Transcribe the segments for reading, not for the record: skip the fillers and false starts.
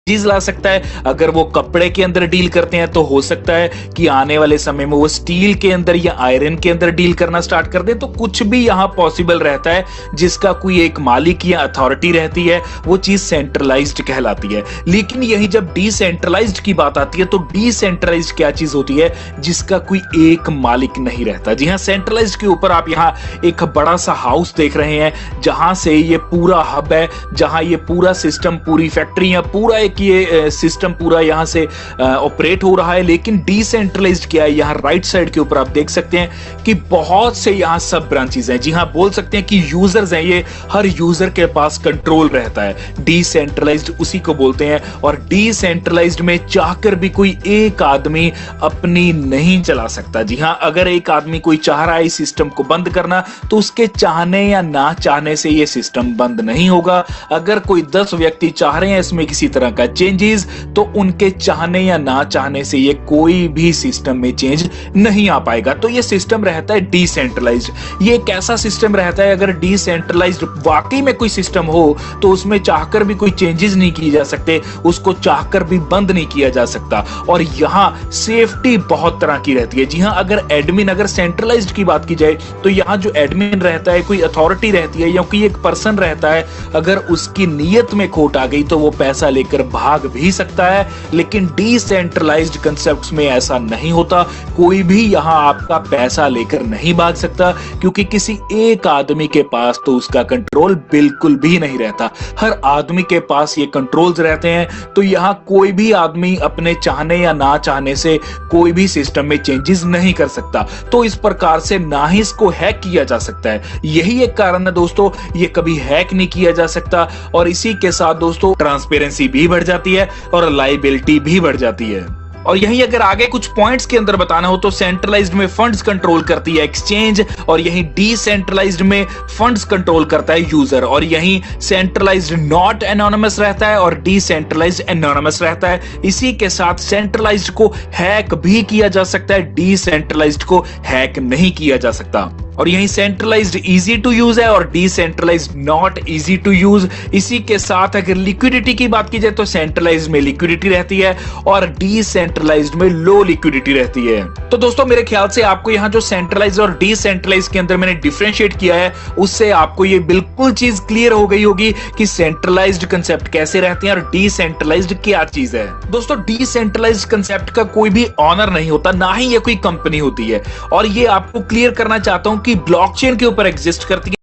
चीज ला सकता है। अगर वो कपड़े के अंदर डील करते हैं तो हो सकता है कि आने वाले समय में वो स्टील के अंदर या आयरन के अंदर डील करना स्टार्ट कर दे। तो कुछ भी यहां पॉसिबल रहता है जिसका कोई एक मालिक या अथॉरिटी रहती है, वो चीज सेंट्रलाइज्ड कहलाती है। लेकिन यही जब डिसेंट्रलाइज्ड की बात आती है तो डिसेंट्रलाइज्ड क्या चीज होती है? जिसका कोई एक मालिक नहीं रहता। जी हाँ, सेंट्रलाइज्ड के ऊपर आप यहाँ एक बड़ा सा हाउस देख रहे हैं जहां से ये पूरा हब है, जहां ये पूरा सिस्टम, पूरी फैक्ट्री, पूरा एक ये सिस्टम पूरा यहां से ऑपरेट हो रहा है। लेकिन डिसेंट्रलाइज्ड क्या है? यहां राइट साइड के ऊपर आप देख सकते हैं कि बहुत से यहां सब ब्रांचेस हैं। जी हां, बोल सकते हैं कि यूजर्स हैं, ये हर यूजर के पास कंट्रोल रहता है। डिसेंट्रलाइज्ड उसी को बोलते हैं। और डिसेंट्रलाइज्ड में चाहकर भी कोई एक आदमी अपनी नहीं चला सकता। जी हां, अगर एक आदमी कोई चाह रहा है इस सिस्टम को बंद करना तो उसके चाहने या ना चाहने से ये सिस्टम बंद नहीं होगा। अगर कोई 10 व्यक्ति चाह रहे हैं इसमें किसी तरह का चेंजेस, तो उनके चाहने या ना चाहने से ये कोई भी सिस्टम में चेंज नहीं आ पाएगा। तो ये सिस्टम रहता है डिसेंट्रलाइज्ड। ये एक ऐसा सिस्टम रहता है, अगर डिसेंट्रलाइज्ड वाकई में कोई सिस्टम हो तो उसमें चाहकर भी कोई चेंजेस नहीं किए जा सकते, उसको चाहकर भी बंद नहीं किया जा सकता। और यहां सेफ्टी बहुत तरह की रहती है। जी हां, अगर सेंट्रलाइज्ड की बात की जाए तो यहां जो एडमिन रहता है, कोई अथॉरिटी रहती है या कोई एक पर्सन रहता है, अगर उसकी नीयत में खोट आ गई तो वो पैसा लेकर भाग भी सकता है। लेकिन डिसेंट्रलाइज्ड कंसेप्ट्स में ऐसा नहीं होता। कोई भी यहां आपका पैसा लेकर नहीं भाग सकता, क्योंकि किसी एक आदमी के पास तो उसका कंट्रोल बिल्कुल भी नहीं रहता। हर आदमी के पास ये कंट्रोल्स रहते हैं। तो यहां कोई भी आदमी अपने चाहने या ना चाहने से कोई भी सिस्टम में चेंजेस नहीं कर सकता। तो इस प्रकार से ना ही इसको हैक किया जा सकता है। यही एक कारण है दोस्तों, ये कभी हैक नहीं किया जा सकता। और इसी के साथ दोस्तों ट्रांसपेरेंसी भी बढ़ जाती है और लायबिलिटी भी बढ़ जाती है। और यही अगर आगे कुछ पॉइंट्स के अंदर बताना हो तो सेंट्रलाइज्ड में फंड्स कंट्रोल करती है एक्सचेंज, और यही डिसेंट्रलाइज्ड में फंड्स कंट्रोल करता है यूजर। और यही सेंट्रलाइज्ड नॉट एनोनिमस रहता है और डिसेंट्रलाइज्ड एनोनिमस रहता है। इसी के साथ सेंट्रलाइज्ड को हैक भी किया जा सकता है, डिसेंट्रलाइज्ड को हैक नहीं किया जा सकता। और यही सेंट्रलाइज्ड इजी टू यूज है और decentralised not easy to use. इसी के साथ अगर लिक्विडिटी की बात की जाए तो सेंट्रलाइज्ड में लिक्विडिटी रहती है और डिसेंट्रलाइज्ड में लो लिक्विडिटी रहती है। तो दोस्तों मेरे ख्याल से आपको यहाँ जो सेंट्रलाइज्ड और डिसेंट्रलाइज्ड के अंदर मैंने डिफरेंशिएट किया है, उससे आपको ये बिल्कुल चीज क्लियर हो गई होगी कि सेंट्रलाइज्ड कंसेप्ट कैसे रहते हैं और डिसेंट्रलाइज्ड क्या चीज है। दोस्तों डिसेंट्रलाइज्ड कंसेप्ट का कोई भी ऑनर नहीं होता, ना ही ये कोई कंपनी होती है। और ये आपको क्लियर करना चाहता हूं कि ब्लॉकचेन के ऊपर एग्जिस्ट करती है।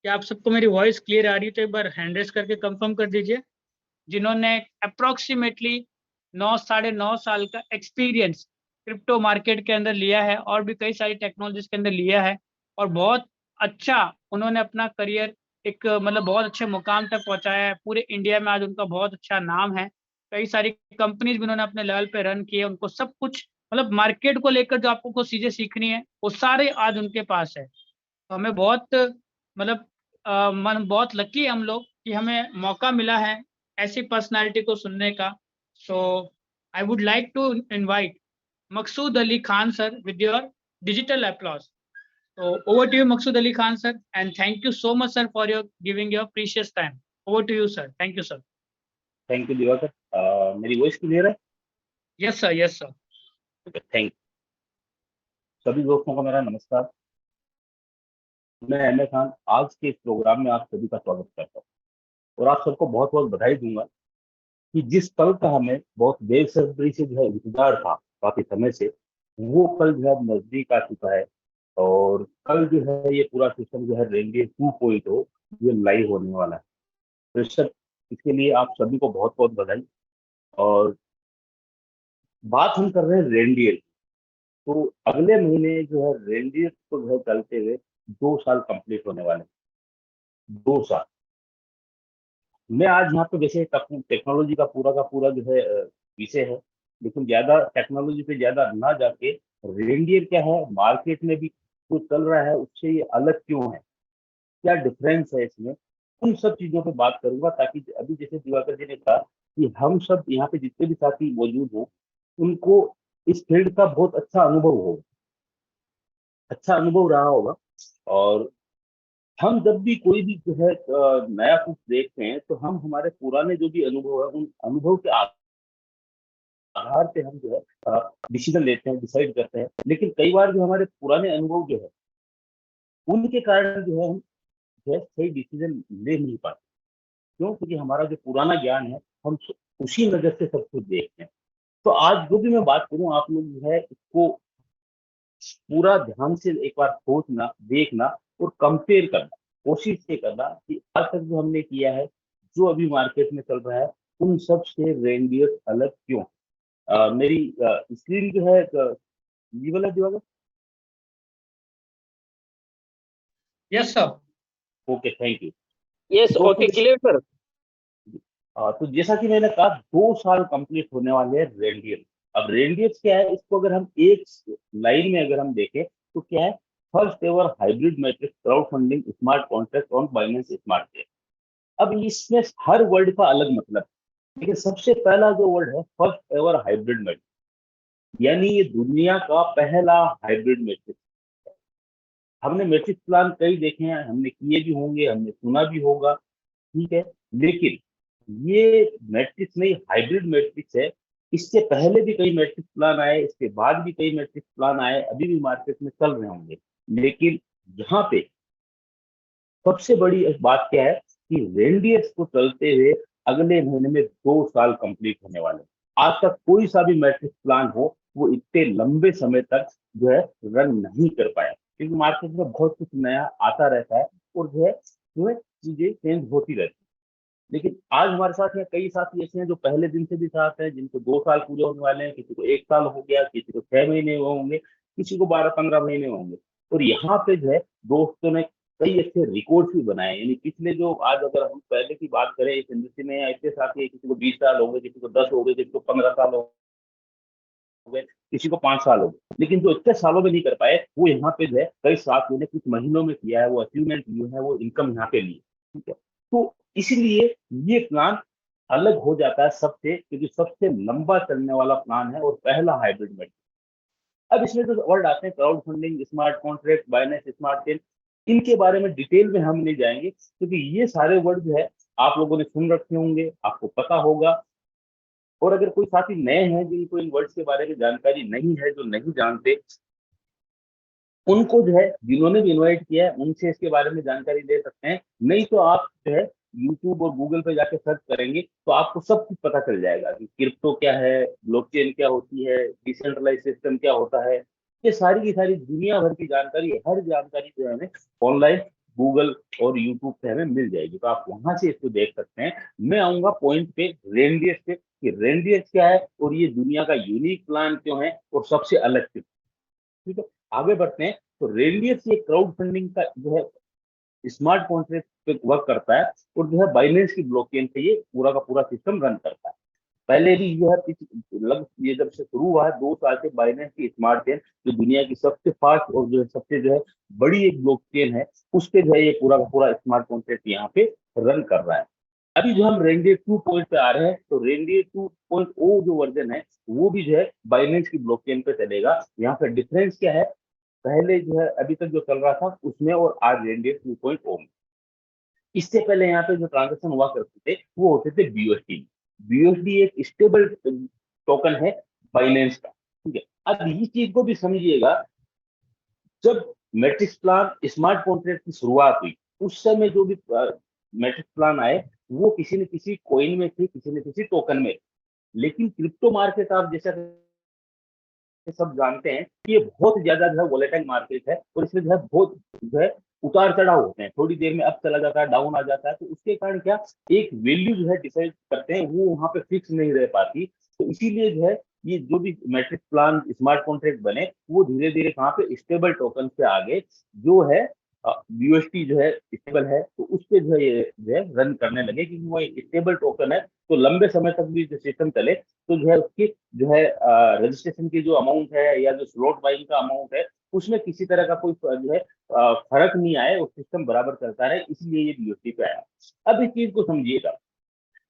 क्या आप सबको मेरी वॉइस क्लियर आ रही है? तो एक बार हैंड रेस करके कंफर्म कर दीजिए। जिन्होंने अप्रोक्सीमेटली 9 साढ़े 9 साल का एक्सपीरियंस क्रिप्टो मार्केट के अंदर लिया है और भी कई सारी टेक्नोलॉजीज के अंदर लिया है, और बहुत अच्छा उन्होंने अपना करियर एक मतलब बहुत अच्छे मुकाम तक पहुंचाया है। पूरे इंडिया में आज उनका बहुत अच्छा नाम है। कई सारी कंपनीज भी उन्होंने अपने लेवल पे रन किए। उनको सब कुछ मतलब मार्केट को लेकर जो आपको कुछ चीजें सीखनी है वो सारे आज उनके पास है। तो हमें बहुत मतलब मन बहुत लकी है हम लोग कि हमें मौका मिला है ऐसी पर्सनालिटी को सुनने का। So I would like to invite Maqsood Ali Khan sir with your digital applause. So over to you, Maqsood Ali Khan sir, and thank you so much sir for your giving your precious time. Over to you sir. Thank you sir. Thank you Diwakar. मेरी voice clear है? Yes sir. Yes sir. Thank सभी दोस्तों को मेरा नमस्कार। मैं M A Khan आज के इस प्रोग्राम में आप सभी का स्वागत करता हूँ और आप सबको बहुत बहुत बधाई दूंगा कि जिस पल का हमें बहुत बेसब्री से जो है इंतजार था काफी समय से, वो पल जो है अब नजदीक आ चुका है। और कल जो है ये पूरा सिस्टम जो है रेंगे 2.0 ये लाइव होने वाला है। तो इसके लिए आप सभी को बहुत बहुत बधाई। और बात हम कर रहे हैं रेंडियर की। तो अगले महीने जो है रेंडियर को जो है चलते हुए 2 साल कंप्लीट होने वाले हैं। 2 साल। मैं आज यहाँ पे वैसे टेक्नोलॉजी का पूरा जो है विषय है, लेकिन ज्यादा टेक्नोलॉजी पे ज्यादा ना जाके रेंडियर क्या है, मार्केट में भी जो चल रहा है उससे ये अलग क्यों है, क्या डिफरेंस है इसमें, उन सब चीजों पे बात करूंगा, ताकि अभी जैसे दिवाकर जी ने कहा कि हम सब यहाँ पे जितने भी साथी मौजूद हो उनको इस फील्ड का बहुत अच्छा अनुभव रहा होगा। और हम जब भी कोई भी जो है नया कुछ देखते हैं, तो हम हमारे पुराने जो भी अनुभव है, उन अनुभव के आधार पे हम जो है डिसीजन लेते हैं, डिसाइड करते हैं। लेकिन कई बार जो हमारे पुराने अनुभव जो है, उनके कारण जो है हम जो है सही डिसीजन ले नहीं पाते। क्यों? क्योंकि हमारा जो पुराना ज्ञान है, हम उसी नजर से सब कुछ देखते हैं। तो आज जो भी मैं बात करूं, आप लोग जो है इसको पूरा ध्यान से एक बार सोचना, देखना और कंपेयर करना, कोशिश ये करना कि आज तक जो हमने किया है, जो अभी मार्केट में चल रहा है, उन सब से रेनडियर अलग क्यों? मेरी स्क्रीन जो है ये वाला जो है। Yes sir. Okay, thank you. Yes, दोस्तों ओके, क्लियर सर। तो जैसा कि मैंने कहा, 2 साल कंप्लीट होने वाले हैं रेनडियर। अब रेनडियर क्या है, इसको अगर हम एक लाइन में अगर हम देखें तो क्या है? First ever hybrid matrix crowd funding smart contract on Binance smart chain. अब इसमें हर वर्ड का अलग मतलब है। लेकिन सबसे पहला जो वर्ड है, फर्स्ट एवर हाइब्रिड मैट्रिक्स, यानी ये दुनिया का पहला हाइब्रिड मैट्रिक्स। हमने मैट्रिक्स प्लान कई देखे हैं, हमने किए भी होंगे, हमने सुना भी होगा, ठीक है। लेकिन ये मैट्रिक्स नहीं, हाइब्रिड मैट्रिक्स है। इससे पहले भी कई मैट्रिक्स प्लान आए, इसके बाद भी कई मैट्रिक्स प्लान आए, अभी भी मार्केट में चल रहे होंगे। लेकिन यहाँ पे सबसे बड़ी एक बात क्या है कि रेनडियर्स को चलते हुए अगले महीने में 2 साल कंप्लीट होने वाले हैं। आज तक कोई सा भी मैट्रिक्स प्लान हो, वो इतने लंबे समय तक जो है रन नहीं कर पाया, क्योंकि मार्केट में बहुत कुछ नया आता रहता है और जो है चीजें चेंज होती रहती है। लेकिन आज हमारे साथ में कई साथी ऐसे हैं जो पहले दिन से भी साथ हैं, जिनको 2 साल पूरे होने वाले हैं, किसी को 1 साल हो गया, किसी को 6 महीने हुए होंगे, किसी को 12-15 महीने होंगे। और यहाँ पे जो है दोस्तों ने कई अच्छे रिकॉर्ड भी बनाए। यानी पिछले जो, आज अगर हम पहले की बात करें, इस इंडस्ट्री में ऐसे साथी है, किसी को 20 साल हो गए, किसी को 10 हो गए, किसी को 15 साल हो गए, किसी को 5 साल हो गए। लेकिन जो इतने सालों में नहीं कर पाए, वो यहाँ पे जो है कई साथियों ने कुछ महीनों में किया है, वो अचीवमेंट लिए है, वो इनकम यहाँ पे ली है, ठीक है। तो इसलिए ये प्लान अलग हो जाता है सबसे, क्योंकि सबसे लंबा चलने वाला प्लान है और पहला हाइब्रिड मेट। अब इसमें जो वर्ड आते हैं, crowd funding, smart contract, Binance smart chain, इनके बारे में डिटेल में हम नहीं जाएंगे, क्योंकि ये सारे वर्ड जो है आप लोगों ने सुन रखे होंगे, आपको पता होगा। और अगर कोई साथी नए हैं जिनको इन वर्ड्स के बारे में जानकारी नहीं है, जो नहीं जानते, उनको जो है जिन्होंने भी इनवाइट किया है, उनसे इसके बारे में जानकारी दे सकते हैं। नहीं तो आप जो है यूट्यूब और गूगल पे जाके सर्च करेंगे तो आपको सब कुछ पता चल जाएगा कि क्रिप्टो क्या है, ब्लॉकचेन क्या होती है, डिसेंट्रलाइज सिस्टम क्या होता है। ये सारी की सारी दुनिया भर की जानकारी, हर जानकारी जो है हमें ऑनलाइन गूगल और यूट्यूब पे हमें मिल जाएगी, तो आप वहां से इसको देख सकते हैं। मैं आऊंगा पॉइंट पे, रेनडियस पे, कि रेनडियस क्या है और ये दुनिया का यूनिक प्लान क्यों है और सबसे अलग क्यों, ठीक है। आगे बढ़ते हैं। तो रेनडियस ये क्राउड फंडिंग का जो है स्मार्ट कॉन्ट्रैक्ट पे वर्क करता है, और जो है बाइनेंस की ब्लॉकचेन पे ये पूरा का पूरा सिस्टम रन करता है। पहले भी जो है ये जब से शुरू हुआ है 2 साल से, बाइनेंस की स्मार्ट चेन जो दुनिया की सबसे फास्ट और जो है सबसे जो है बड़ी एक ब्लॉकचेन है, उस पे जो है ये पूरा का पूरा स्मार्ट कॉन्ट्रैक्ट यहाँ पे रन कर रहा है। अभी जो हम रेनडियर 2 पे आ रहे हैं, तो रेनडियर 2.0 जो वर्जन है, वो भी जो है बाइनेंस की ब्लॉकचेन पे चलेगा। यहाँ पे डिफरेंस क्या है, पहले जो है अभी तक जो चल रहा था उसमें और आज रेनडियर 2.0 में, इससे पहले यहाँ पे जो ट्रांजेक्शन हुआ करते थे वो होते थे बीयूएसडी। बीयूएसडी एक स्टेबल टोकन है बाइनेंस का, ठीक है। अब इस चीज को भी समझिएगा, जब मैट्रिक्स प्लान स्मार्ट कॉन्ट्रैक्ट की शुरुआत हुई, उस समय जो भी मैट्रिक्स प्लान आए, वो किसी न किसी कॉइन में थे, किसी न किसी टोकन में। लेकिन क्रिप्टो मार्केट आप जैसा सब जानते हैं कि ये बहुत ज्यादा जो है वोलेटाइल मार्केट है, और इसमें जो है बहुत जो है उतार चढ़ाव होते हैं, थोड़ी देर में अप चला जाता है, डाउन आ जाता है। तो उसके कारण क्या, एक वैल्यू जो है डिसाइड करते हैं, वो वहां पे फिक्स नहीं रह पाती। तो इसीलिए जो है ये जो भी मैट्रिक्स प्लान स्मार्ट कॉन्ट्रैक्ट बने, वो धीरे धीरे कहाँ पे स्टेबल टोकन से आगे जो है यूएसटी जो है स्टेबल है, तो उस पे जो है ये जो है रन करने लगे, क्योंकि वो स्टेबल टोकन है। तो लंबे समय तक भी जो सिस्टम चले, तो जो है उसकी जो है रजिस्ट्रेशन की जो अमाउंट है या जो स्लॉट बाइंग का अमाउंट है, उसमें किसी तरह का कोई जो है फर्क नहीं आए, और सिस्टम बराबर चलता रहे, इसलिए ये बीओटी पे आया। अब इस चीज को समझिएगा,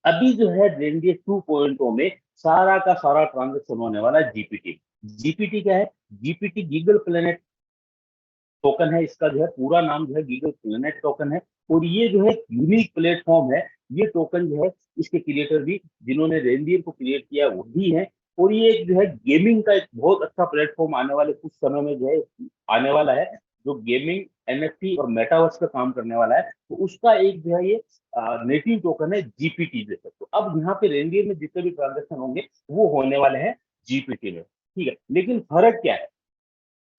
अभी जो है रेनडियर 2.0 में सारा का सारा ट्रांजेक्शन होने वाला है जीपीटी। जीपीटी क्या है? जीपीटी गीगल प्लेनेट टोकन है, इसका जो है पूरा नाम जो है गीगल प्लेनेट टोकन है। और ये जो है यूनिक प्लेटफॉर्म है। ये टोकन जो है इसके क्रिएटर भी, जिन्होंने रेनडियर को क्रिएट किया वो भी है। और ये एक जो है गेमिंग का एक बहुत अच्छा प्लेटफॉर्म आने वाले कुछ समय में जो है आने वाला है, जो गेमिंग, एनएफटी और मेटावर्स पे काम करने वाला है। तो उसका एक जो है ये नेटिव टोकन है जीपीटी जैसे। तो अब यहाँ पे रेनडियर में जितने भी ट्रांजेक्शन होंगे वो होने वाले हैं जीपीटी में, ठीक है। लेकिन फर्क क्या है?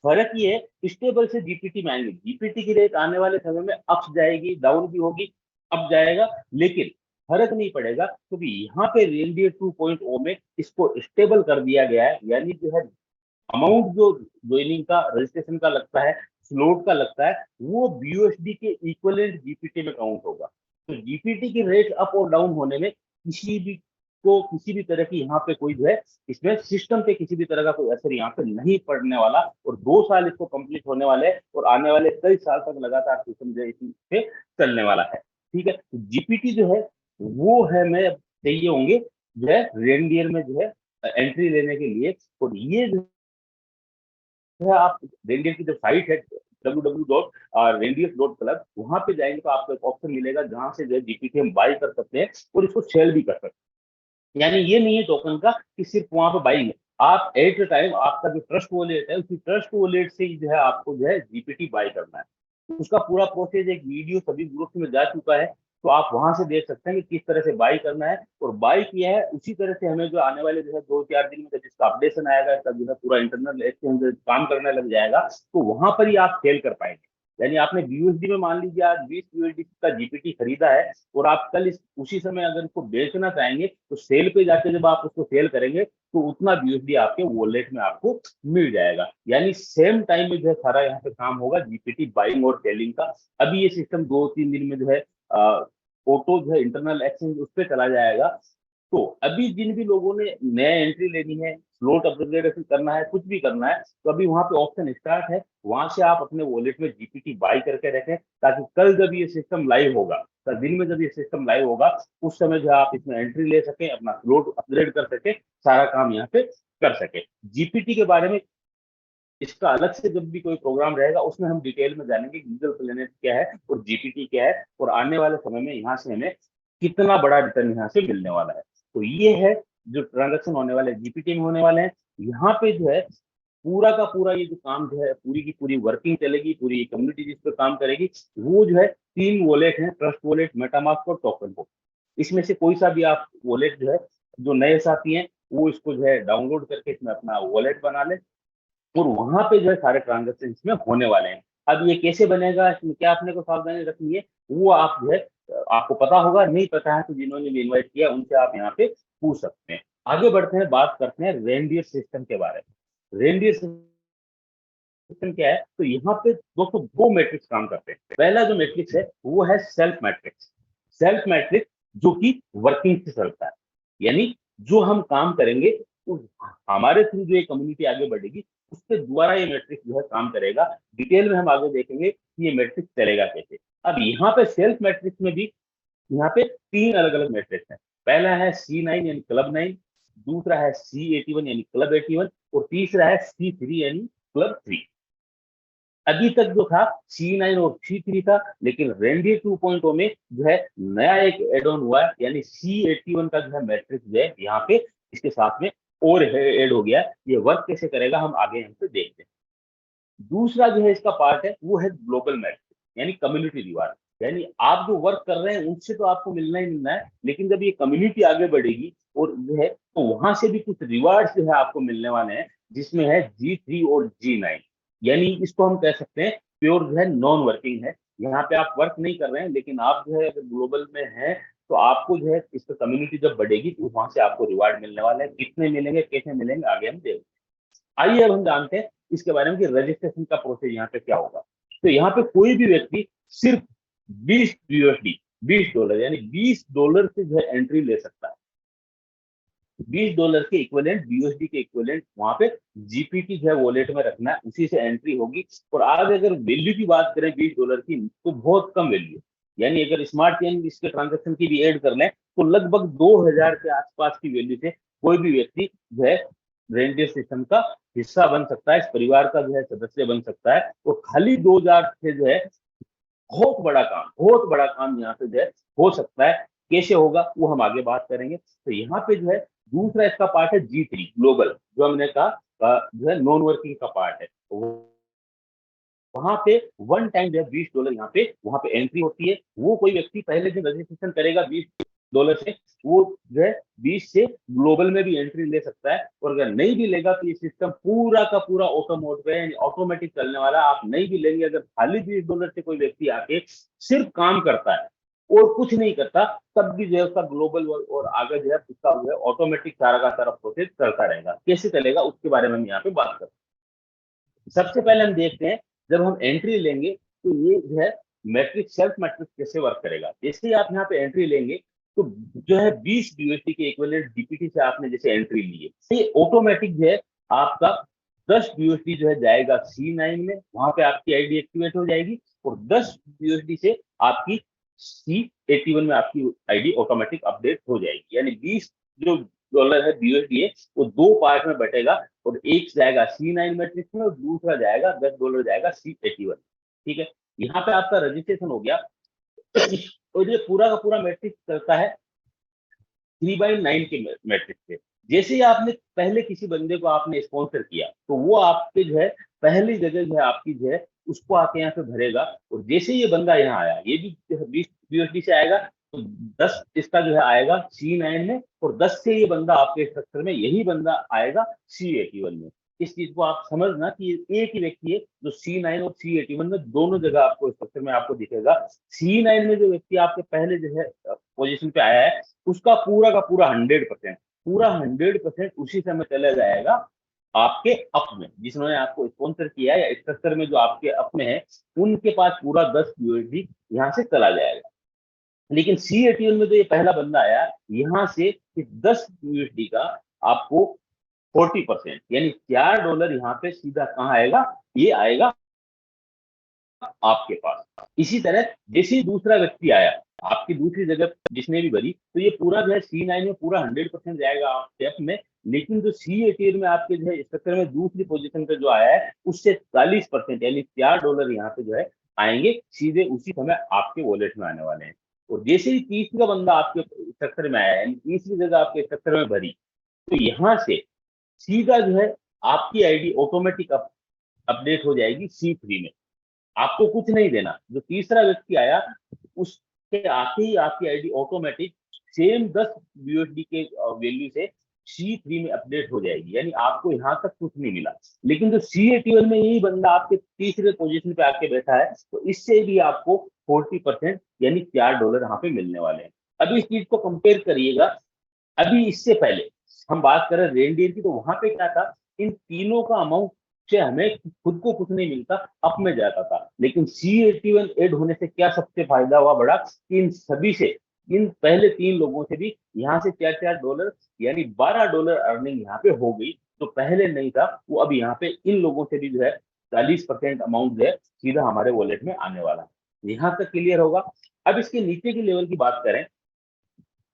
फर्क ये है स्टेबल से जीपीटी में आएंगे। जीपीटी की रेट आने वाले समय में अप जाएगी, डाउन भी होगी, अप जाएगा, लेकिन फर्क नहीं पड़ेगा, क्योंकि यहाँ पे रेनडियर 2.0 में इसको स्टेबल कर दिया गया है। यानी जो है अमाउंट जो ज्वाइनिंग का, रजिस्ट्रेशन का लगता है, स्लॉट का लगता है, वो बीयूएसडी के इक्विवेलेंट जीपीटी में काउंट होगा। तो जीपीटी की रेट अप और डाउन होने में किसी भी तरह की यहाँ पे कोई जो है इसमें सिस्टम पे किसी भी तरह का कोई असर यहाँ पे नहीं पड़ने वाला। और 2 साल इसको कंप्लीट होने वाले हैं और आने वाले कई साल तक लगातार सिस्टम जो है इसी पे चलने वाला है, ठीक है। तो जीपीटी जो है वो है, मैं चाहिए होंगे जो है रेनडियर में जो है एंट्री लेने के लिए। और ये जो है आप रेनडियर की जो साइट है www.reindeer.club, वहां पे जाएंगे तो आपको एक ऑप्शन मिलेगा जहां से जो है जीपीटी हम बाई कर सकते हैं और इसको सेल भी कर सकते हैं। यानी ये नहीं है टोकन का कि सिर्फ वहां पे बाइंग है, आप एट द टाइम आपका जो ट्रस्ट वॉलेट है उसी ट्रस्ट वॉलेट से ही जो है आपको जो है जीपीटी बाई करना है। उसका पूरा प्रोसेस एक वीडियो सभी ग्रुप्स में जा चुका है, तो आप वहां से देख सकते हैं कि किस तरह से बाई करना है। और बाई किया है उसी तरह से हमें जो आने वाले जो है 2-4 दिन में जिसका अपडेशन आएगा, इसका जो है पूरा इंटरनल एक्सचेंज काम करने लग जाएगा, तो वहां पर ही आप सेल कर पाएंगे। यानी आपने बीयूएसडी में मान लीजिए आज 20 यूएसडी का जीपीटी खरीदा है और आप कल उसी समय अगर इसको बेचना चाहेंगे तो सेल पे जाके जब आप उसको सेल करेंगे तो उतना बीयूएसडी आपके वॉलेट में आपको मिल जाएगा। यानी सेम टाइम में जो है सारा यहाँ पे काम होगा जीपीटी बाइंग और सेलिंग का। अभी ये सिस्टम 2-3 दिन में जो है ऑटो जो है इंटरनल एक्सचेंज उस पर चला जाएगा। तो अभी जिन भी लोगों ने नया एंट्री लेनी है, स्लॉट अपग्रेडेशन करना है, कुछ भी करना है, तो अभी वहां पे ऑप्शन स्टार्ट है, वहां से आप अपने वॉलेट में जीपीटी बाई करके रखें, ताकि कल जब ये सिस्टम लाइव होगा, कल दिन में जब ये सिस्टम लाइव होगा, उस समय जो है आप इसमें एंट्री ले सकें, अपना स्लॉट अपग्रेड कर सके, सारा काम यहाँ पे कर सके। जीपीटी के बारे में इसका अलग से जब भी कोई प्रोग्राम रहेगा उसमें हम डिटेल में जानेंगे गूगल प्लेनेट क्या है और जीपीटी क्या है, और आने वाले समय में यहाँ से हमें कितना बड़ा रिटर्न यहाँ से मिलने वाला है। तो ये है जो ट्रांजेक्शन होने वाले जीपीटी में होने वाले हैं। यहाँ पे जो है पूरा का पूरा ये जो काम जो है, पूरी की पूरी वर्किंग चलेगी, पूरी कम्युनिटी जिस पर काम करेगी, वो जो है 3 वॉलेट है, ट्रस्ट वॉलेट, मेटामास्क और टोकन को। इसमें से कोई सा भी आप वॉलेट जो है, जो नए साथी हैं वो इसको जो है डाउनलोड करके इसमें अपना वॉलेट बना ले और वहां पे जो है सारे ट्रांजेक्शन इसमें होने वाले हैं। अब ये कैसे बनेगा, इसमें क्या अपने को सावधानी रखनी है, वो आप जो है आपको पता होगा, नहीं पता है तो जिन्होंने भी इन्वाइट किया उनसे आप यहाँ पे पूछ सकते हैं। आगे बढ़ते हैं, बात करते हैं रेनडियर सिस्टम के बारे में। रेनडियर सिस्टम क्या है? तो यहाँ पे दोस्तों 2 मैट्रिक्स काम करते हैं। पहला जो मैट्रिक्स है वो है सेल्फ मैट्रिक्स। सेल्फ मैट्रिक्स जो कि वर्किंग से चलता है, यानी जो हम काम करेंगे हमारे थ्रू जो ये कम्युनिटी आगे बढ़ेगी उसके द्वारा ये मैट्रिक्स जो है काम करेगा। डिटेल में हम आगे देखेंगे कि ये मैट्रिक्स चलेगा कैसे। अब यहाँ पे सेल्फ मैट्रिक्स में भी यहाँ पे 3 अलग अलग मैट्रिक्स हैं। पहला है C9 यानी क्लब 9, दूसरा है C81 यानी क्लब 81 और तीसरा है C3 यानी क्लब 3। अभी तक जो था C9 और C3 था, लेकिन रेनडियर 2.0 में जो है नया एक एड ऑन हुआ है, यानी C81 का जो है मैट्रिक्स जो है यहाँ पे इसके साथ में और ऐड हो गया। ये वर्क कैसे करेगा हम आगे यहाँ पे देखते हैं। दूसरा जो है इसका पार्ट है वो है ग्लोबल मैट्रिक्स यानी कम्युनिटी रिवार्ड। यानी आप जो वर्क कर रहे हैं उनसे तो आपको मिलना ही मिलना है, लेकिन जब ये कम्युनिटी आगे बढ़ेगी और जो है तो वहां से भी कुछ रिवार्ड जो है आपको मिलने वाले हैं, जिसमें है G3 और G9। यानी इसको हम कह सकते हैं प्योर जो है नॉन वर्किंग है। यहाँ पे आप वर्क नहीं कर रहे हैं, लेकिन आप जो है अगर ग्लोबल में हैं तो आपको जो है इस कम्युनिटी जब बढ़ेगी तो वहां से आपको रिवार्ड मिलने वाले हैं। कितने मिलेंगे, कैसे मिलेंगे, आगे हम देखते हैं। आइए अब हम जानते हैं इसके बारे में कि रजिस्ट्रेशन का प्रोसेस यहाँ पे क्या होगा। तो यहाँ पे कोई भी व्यक्ति सिर्फ 20 यूएसडी, $20 यानी $20 से जो है एंट्री ले सकता है। $20 के इक्विवेलेंट, यूएसडी के इक्विवेलेंट वहां पे जीपीटी जो है वॉलेट में रखना है, उसी से एंट्री होगी। और आज अगर वैल्यू की बात करें $20 की तो बहुत कम वैल्यू, यानी अगर स्मार्ट चेन इसके ट्रांजेक्शन की भी ऐड कर लें तो लगभग 2000 के आसपास की वैल्यू से कोई भी व्यक्ति जो है रेंडियर सिस्टम का हिस्सा बन सकता है, इस परिवार का जो है सदस्य बन सकता है, और खाली 2000 से जो है बहुत बड़ा काम यहाँ पे जो है हो सकता है। कैसे होगा वो हम आगे बात करेंगे। तो यहाँ पे जो है दूसरा इसका पार्ट है G3 ग्लोबल, जो हमने कहा जो है नॉन वर्किंग का पार्ट है। वहां पे वन टाइम जो है $20 यहाँ पे वहां पे एंट्री होती है। वो कोई व्यक्ति पहले दिन रजिस्ट्रेशन करेगा $20 से, वो जो है 20 से ग्लोबल में भी एंट्री ले सकता है। और अगर नहीं भी लेगा तो ये सिस्टम पूरा का पूरा ऑटोमोड पे यानी ऑटोमेटिक चलने वाला। आप नहीं भी लेंगे, अगर खाली $20 से कोई व्यक्ति आके सिर्फ काम करता है और कुछ नहीं करता, तब भी जो है उसका ग्लोबल और आगे जो है उसका जो है ऑटोमेटिक सारा का सारा प्रोसेस चलता रहेगा। कैसे चलेगा उसके बारे में हम यहाँ पे बात करते हैं। सबसे पहले हम देखते हैं, जब हम एंट्री लेंगे तो ये जो है मैट्रिक्स, सेल्फ मैट्रिक्स कैसे वर्क करेगा। जैसे ही आप यहाँ पे एंट्री लेंगे तो जो है 20 USD के इक्विवेलेंट डीपीटी से आपने जैसे एंट्री ली है, तो ये ऑटोमेटिक जो है आपका 10 USD जो है जाएगा C9 में, वहां पे आपकी आईडी एक्टिवेट हो जाएगी, और 10 USD से आपकी C81 में आपकी आईडी ऑटोमेटिक अपडेट हो जाएगी। यानी 20 जो डॉलर है USD है वो दो पार्ट में बटेगा, और एक जाएगा C9 मैट्रिक्स में और दूसरा जाएगा $10 जाएगा C81। ठीक है, यहाँ पे आपका रजिस्ट्रेशन हो गया। और ये पूरा का पूरा मैट्रिक्स चलता है 3/9 के मैट्रिक्स पे। जैसे ही आपने पहले किसी बंदे को आपने स्पॉन्सर किया तो वो आपके जो है पहली जगह जो है आपकी जो है उसको आके यहाँ पे भरेगा। और जैसे ये बंदा यहाँ आया, ये भी 20 USD से आएगा, तो 10 इसका जो है आएगा C9 में, और 10 से ये बंदा आपके स्ट्रक्चर में यही बंदा आएगा C81 में। इस चीज को आप समझना कि एक ही व्यक्ति है जो C9 और C81 में दोनों जगह आपको स्ट्रक्चर में आपको दिखेगा। C9 में जो व्यक्ति आपके पहले जो है पोजीशन पे आया है, उसका पूरा का पूरा 100% उसी समय चला जाएगा आपके अप में। जिन्होंने आपको स्पॉन्सर किया है या स्ट्रक्चर में जो आपके अप में है, उनके पास पूरा 10 USD यहाँ से चला जाएगा। लेकिन C81 में जो ये पहला बंदा आया, यहाँ से इस 10 USD का आपको 40% यानी $4 यहाँ पे सीधा कहाँ आएगा, ये आएगा आपके पास। इसी तरह जैसे ही दूसरा व्यक्ति आया आपकी दूसरी जगह जिसने भी भरी, तो ये पूरा जो है C9 में पूरा 100% जाएगा आप स्टेप में। लेकिन जो C81 में आपके जो है स्ट्रक्चर में दूसरी पोजीशन पे जो आया है, उससे 40% यानी $4 यहाँ पे जो है आएंगे सीधे उसी समय आपके वॉलेट में आने वाले हैं। और जैसे ही तीसरा बंदा आपके स्ट्रक्चर में आया यानी तीसरी जगह आपके स्ट्रक्चर में भरी, तो यहाँ से सीधा जो है आपकी आईडी ऑटोमेटिक अपडेट हो जाएगी C3 में। आपको कुछ नहीं देना। जो तीसरा व्यक्ति आया उसके आते ही आपकी आईडी ऑटोमेटिक सेम 10 USD के वैल्यू से C3 में अपडेट हो जाएगी। यानी आपको यहाँ तक कुछ नहीं मिला। लेकिन जो C81 में यही बंदा आपके तीसरे पोजीशन पे आके बैठा है, तो इससे भी आपको 40% यानी $4 यहाँ पे मिलने वाले हैं। अभी इस चीज को कंपेयर करिएगा, अभी इससे पहले हम बात करें रेनडियर की, तो वहां पे क्या था, इन तीनों का अमाउंट से हमें खुद को कुछ नहीं मिलता, अप में जाता था। लेकिन C81 ऐड होने से क्या सबसे फायदा हुआ बड़ा, इन सभी से, इन पहले 3 लोगों से भी यहाँ से $4 यानी $12 अर्निंग यहाँ पे हो गई। तो पहले नहीं था वो, अब यहाँ पे इन लोगों से भी जो है 40% अमाउंट जो है सीधा हमारे वॉलेट में आने वाला है। यहाँ तक क्लियर होगा। अब इसके नीचे की लेवल की बात करें,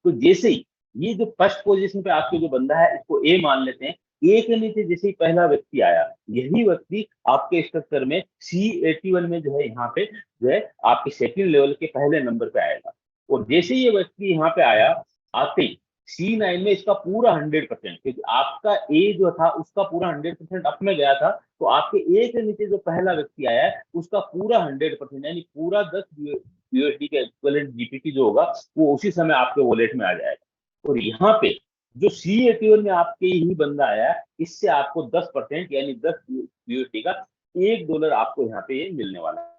तो जैसे ही ये जो फर्स्ट पोजीशन पे आपके जो बंदा है, इसको ए मान लेते हैं, ए के नीचे जैसे ही पहला व्यक्ति आया, यही व्यक्ति आपके स्ट्रक्चर में C81 में जो है यहाँ पे जो है आपके सेकंड लेवल के पहले नंबर पे आएगा। और जैसे ये व्यक्ति यहाँ पे आया, आते ही C9 में इसका पूरा 100%, क्योंकि आपका ए जो था उसका पूरा 100% अप में गया था, तो आपके ए के नीचे जो पहला व्यक्ति आया है उसका पूरा 100% यानी पूरा 10 USD का इक्विवेलेंट जीपीटी जो होगा वो उसी समय आपके वॉलेट में आ जाएगा। और यहाँ पे जो C81 में आपके ही बंदा आया है, इससे आपको 10% यानी 10 USD का $1 आपको यहाँ पे ये मिलने वाला है।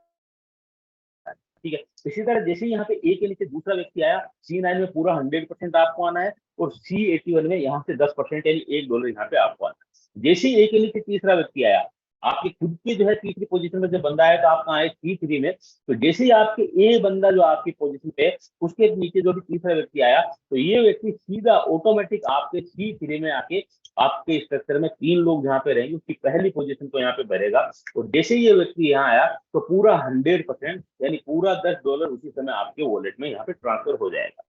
ठीक है, इसी तरह जैसे यहाँ पे ए के नीचे दूसरा व्यक्ति आया, C9 में पूरा 100% आपको आना है, और C81 में यहाँ से 10% यानी $1 यहाँ पे आपको आना है। जैसे ही ए के नीचे तीसरा व्यक्ति आया, आपके खुद के जो है तीसरी पोजीशन में जब बंदा आया तो आप कहाँ आए C3 में, तो जैसे ही आपके ए बंदा जो आपकी पोजीशन पे उसके नीचे जो भी तीसरा व्यक्ति आया, तो ये व्यक्ति सीधा ऑटोमेटिक आपके C3 में आके आपके स्ट्रक्चर में 3 लोग जहाँ पे रहेंगे उसकी पहली पोजीशन को यहाँ पे भरेगा। और जैसे ये व्यक्ति यहाँ आया तो पूरा 100% यानी पूरा $10 उसी समय आपके वॉलेट में यहाँ पे ट्रांसफर हो जाएगा।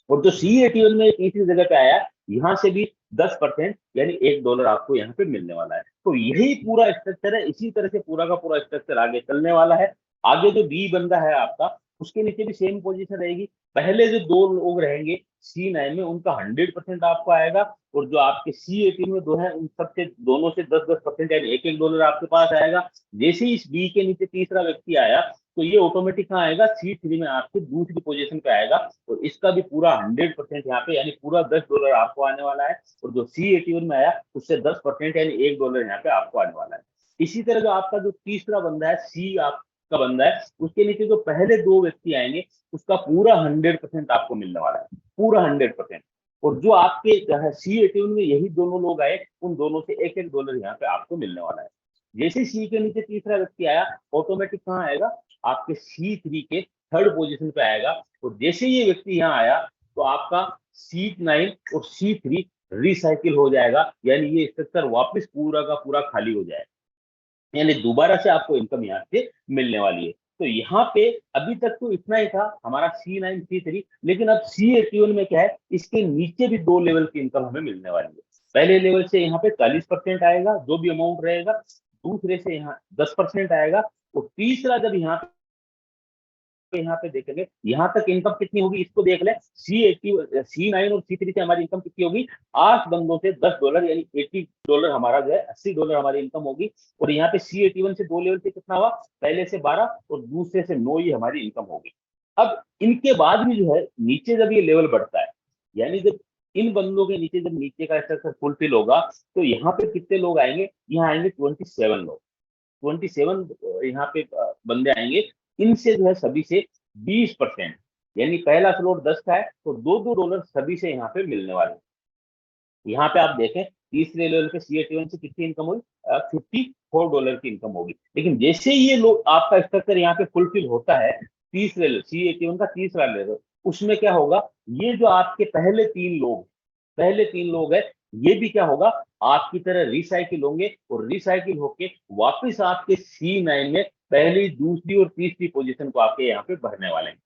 और जो C81 में तीसरी जगह पे आया, यहाँ से भी 10% यानी $1 आपको यहाँ पे मिलने वाला है। तो यही पूरा स्ट्रक्चर है, इसी तरह से पूरा का पूरा स्ट्रक्चर आगे चलने वाला है। आगे जो बी बंदा है आपका, उसके नीचे भी सेम पोजीशन रहेगी। पहले जो दो लोग रहेंगे C9 में, उनका 100% आपको आएगा, और जो आपके C18 में दो है, उन सबसे दोनों से 10-10% यानी $1-1 आपके पास आएगा। जैसे ही इस बी के नीचे तीसरा व्यक्ति आया, तो ये ऑटोमेटिक कहाँ आएगा, C3 में आपके दूसरी पोजीशन पे आएगा, और इसका भी पूरा 100% यहाँ पे यानी पूरा $10 आपको आने वाला है। और जो C81 में आया, उससे 10% यानी $1 यहाँ पे आपको आने वाला है। इसी तरह जो आपका जो तीसरा बंदा है, सी आपका बंदा है, उसके नीचे जो पहले दो व्यक्ति आएंगे, उसका पूरा 100% आपको मिलने वाला है, पूरा 100%। और जो आपके C81 में यही दोनों लोग आए, उन दोनों से $1-1 यहाँ पे आपको मिलने वाला है। जैसे सी के नीचे तीसरा व्यक्ति आया, ऑटोमेटिक कहाँ आएगा, आपके C3 के थर्ड पोजीशन पे आएगा। और जैसे ये व्यक्ति यहाँ आया, तो आपका C9 और C3 रिसाइकिल हो जाएगा, यानी ये स्ट्रक्चर वापस पूरा का पूरा खाली हो जाएगा, यानी दोबारा से आपको इनकम यहाँ से मिलने वाली है। तो यहाँ पे अभी तक तो इतना ही था हमारा C9 C3, लेकिन अब C81 में क्या है, इसके नीचे भी दो लेवल की इनकम हमें मिलने वाली है। पहले लेवल से यहाँ पे 40% आएगा जो भी अमाउंट रहेगा, दूसरे से यहाँ 10% आएगा, और तीसरा जब यहाँ पे देखेंगे, यहाँ तक इनकम कितनी होगी इसको देख ले। C9 और C3 से हमारी इनकम कितनी होगी, 8 बंदों से $10 यानी $80 हमारा जो है, $80 हमारी इनकम होगी। और यहाँ पे C81 से दो लेवल से कितना हुआ, पहले से 12 और दूसरे से 9 ही हमारी इनकम होगी। अब इनके बाद भी जो है नीचे जब ये लेवल बढ़ता है, यानी जब इन बंदों के नीचे जब नीचे का स्ट्रक्चर फुलफिल होगा, तो यहाँ पे कितने लोग आएंगे, यहाँ आएंगे 27 लोग, 27 यहाँ पे बंदे आएंगे। इनसे जो है सभी से 20%, यानी पहला स्लॉट 10 का है, तो $2-2 सभी से यहाँ पे मिलने वाले हैं। यहाँ पे आप देखें, तीसरे लेवल पे C81 से कितनी इनकम हुई, $54 की इनकम होगी। लेकिन जैसे ये लोग आपका स्ट्रक्चर यहाँ पे फुलफिल होता है, तीसरे लेवल C81 का तीसरा लेवल, उसमें क्या होगा, ये जो आपके पहले तीन लोग है, ये भी क्या होगा, आपकी तरह रिसाइकिल होंगे, और रिसाइकिल होके वापस आपके C9 में पहली, दूसरी और तीसरी पोजीशन को आपके यहाँ पे भरने वाले हैं।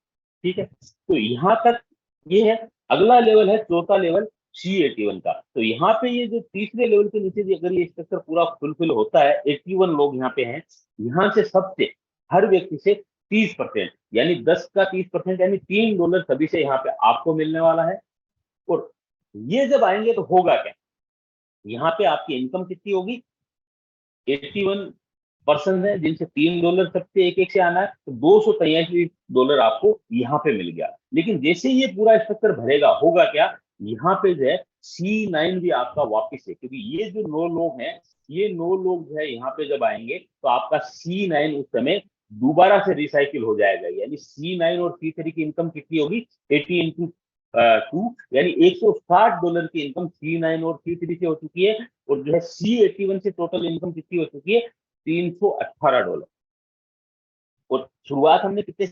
ठीक है, तो यहाँ तक ये है। अगला लेवल है चौथा लेवल C81 का। तो यहाँ पे ये जो तीसरे लेवल के नीचे अगर ये स्ट्रक्चर पूरा फुलफिल होता है, 81 लोग यहाँ पे हैं, यहाँ से सबसे हर व्यक्ति से 30% यानी 10 का 30% यानी $3 सभी से यहाँ पे आपको मिलने वाला है। और ये जब आएंगे तो होगा क्या, यहाँ पे आपकी इनकम कितनी होगी, 81% है जिनसे $3 सबसे एक से आना है, तो $283 आपको यहाँ पे मिल गया। लेकिन जैसे ये पूरा स्ट्रक्चर भरेगा, होगा क्या, यहाँ पे जो है C9 भी आपका वापिस है, क्योंकि ये जो 9 लोग हैं, ये 9 लोग जो है यहाँ पे जब आएंगे, तो आपका C9 उस समय दोबारा से रिसाइकिल हो जाएगा, यानी C9 और C3 की इनकम कितनी होगी, 80 into 2 यानी $160 की इनकम C9 और C3 से हो चुकी है। और जो है C81 से टोटल इनकम कितनी हो चुकी है, $318। और शुरुआत हमने कितने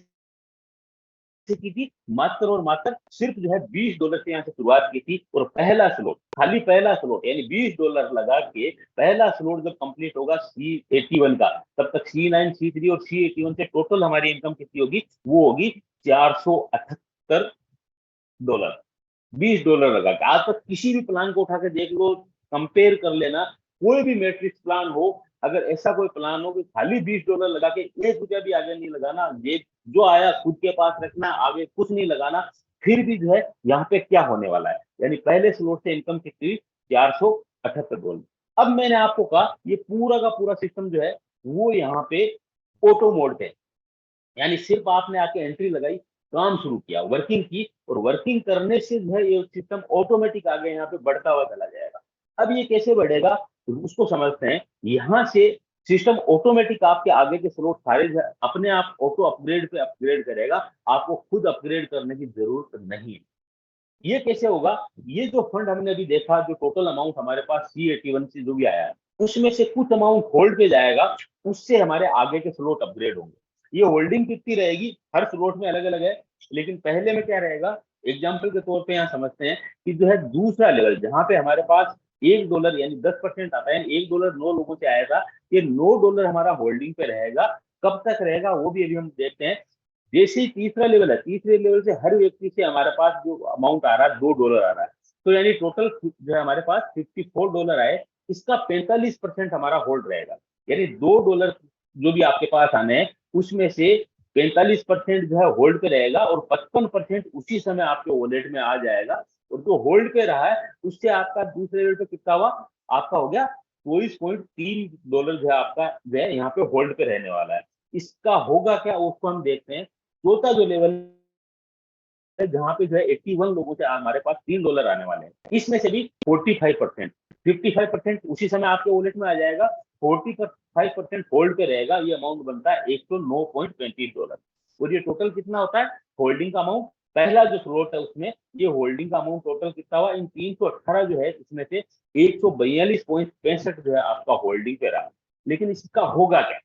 से की थी, मात्र और मात्र सिर्फ जो है $20 से यहाँ से शुरुआत की थी। और पहला स्लॉट, खाली पहला स्लॉट यानी $20 लगा के पहला स्लॉट जब कंप्लीट होगा C81 का, तब तक C9 C3 और C81 से टोटल हमारी इनकम कितनी होगी, वो होगी $478। $20 लगा के आज तक किसी भी प्लान को उठा के देख लो, कंपेयर कर लेना, कोई भी मैट्रिक्स प्लान हो, अगर ऐसा कोई प्लान हो कि खाली $20 लगा के ₹1 भी आगे नहीं लगाना, ये जो आया खुद के पास रखना, आगे कुछ नहीं लगाना, फिर भी जो है यहाँ पे क्या होने वाला है, यानी पहले स्लॉट से इनकम कितनी हुई, $478। अब मैंने आपको कहा ये पूरा का पूरा सिस्टम जो है वो यहाँ पे ऑटो मोड पे, यानी सिर्फ आपने आके एंट्री लगाई, काम शुरू किया, वर्किंग की, और वर्किंग करने से जो है ये सिस्टम ऑटोमेटिक आगे यहाँ पे बढ़ता हुआ चला जाएगा। अब ये कैसे बढ़ेगा, तो उसको समझते हैं। यहाँ से सिस्टम ऑटोमेटिक आपके आगे के स्लॉट सारे अपने आप ऑटो अपग्रेड पे अपग्रेड करेगा, आपको खुद अपग्रेड करने की जरूरत नहीं है। ये कैसे होगा, ये जो फंड हमने अभी देखा, जो टोटल अमाउंट हमारे पास C81 से जो भी आया है, उसमें से कुछ अमाउंट होल्ड पे जाएगा, उससे हमारे आगे के स्लॉट अपग्रेड होंगे। ये होल्डिंग कितनी रहेगी, हर स्लॉट में अलग अलग है, लेकिन पहले में क्या रहेगा, एग्जाम्पल के तौर पे यहाँ समझते हैं कि जो है दूसरा लेवल जहाँ पे हमारे पास $1 यानी 10% आता है, $1 9 लोगों से आया था, ये $9 हमारा होल्डिंग पे रहेगा। कब तक रहेगा वो भी अभी हम देखते हैं। जैसे ही तीसरा लेवल है, तीसरे लेवल से हर व्यक्ति से हमारे पास जो अमाउंट आ रहा है $2 आ रहा है, तो यानी टोटल जो है हमारे पास $54 आए, इसका 45% हमारा होल्ड रहेगा। यानी $2 जो भी आपके पास आने हैं उसमें से 45% जो है होल्ड पे रहेगा और 55% उसी समय आपके वॉलेट में आ जाएगा। और जो होल्ड पे रहा है उससे आपका दूसरे लेवल पे कितना हुआ, आपका हो गया $24.3 जो है आपका जो है यहाँ पे होल्ड पे रहने वाला है। इसका होगा क्या उसको हम देखते हैं। चौथा जो लेवल है जहाँ पे जो है 81 लोगों से हमारे पास $3 आने वाले हैं, इसमें से भी 55% उसी समय आपके वॉलेट में आ जाएगा, 45% होल्ड पे रहेगा। ये अमाउंट बनता है $109.20। और ये टोटल कितना होता है होल्डिंग का अमाउंट। पहला जो स्लॉट है उसमें ये होल्डिंग का अमाउंट टोटल कितना हुआ, इन 318 जो है इसमें से 142.65 जो है आपका होल्डिंग पे रहा। लेकिन इसका होगा क्या,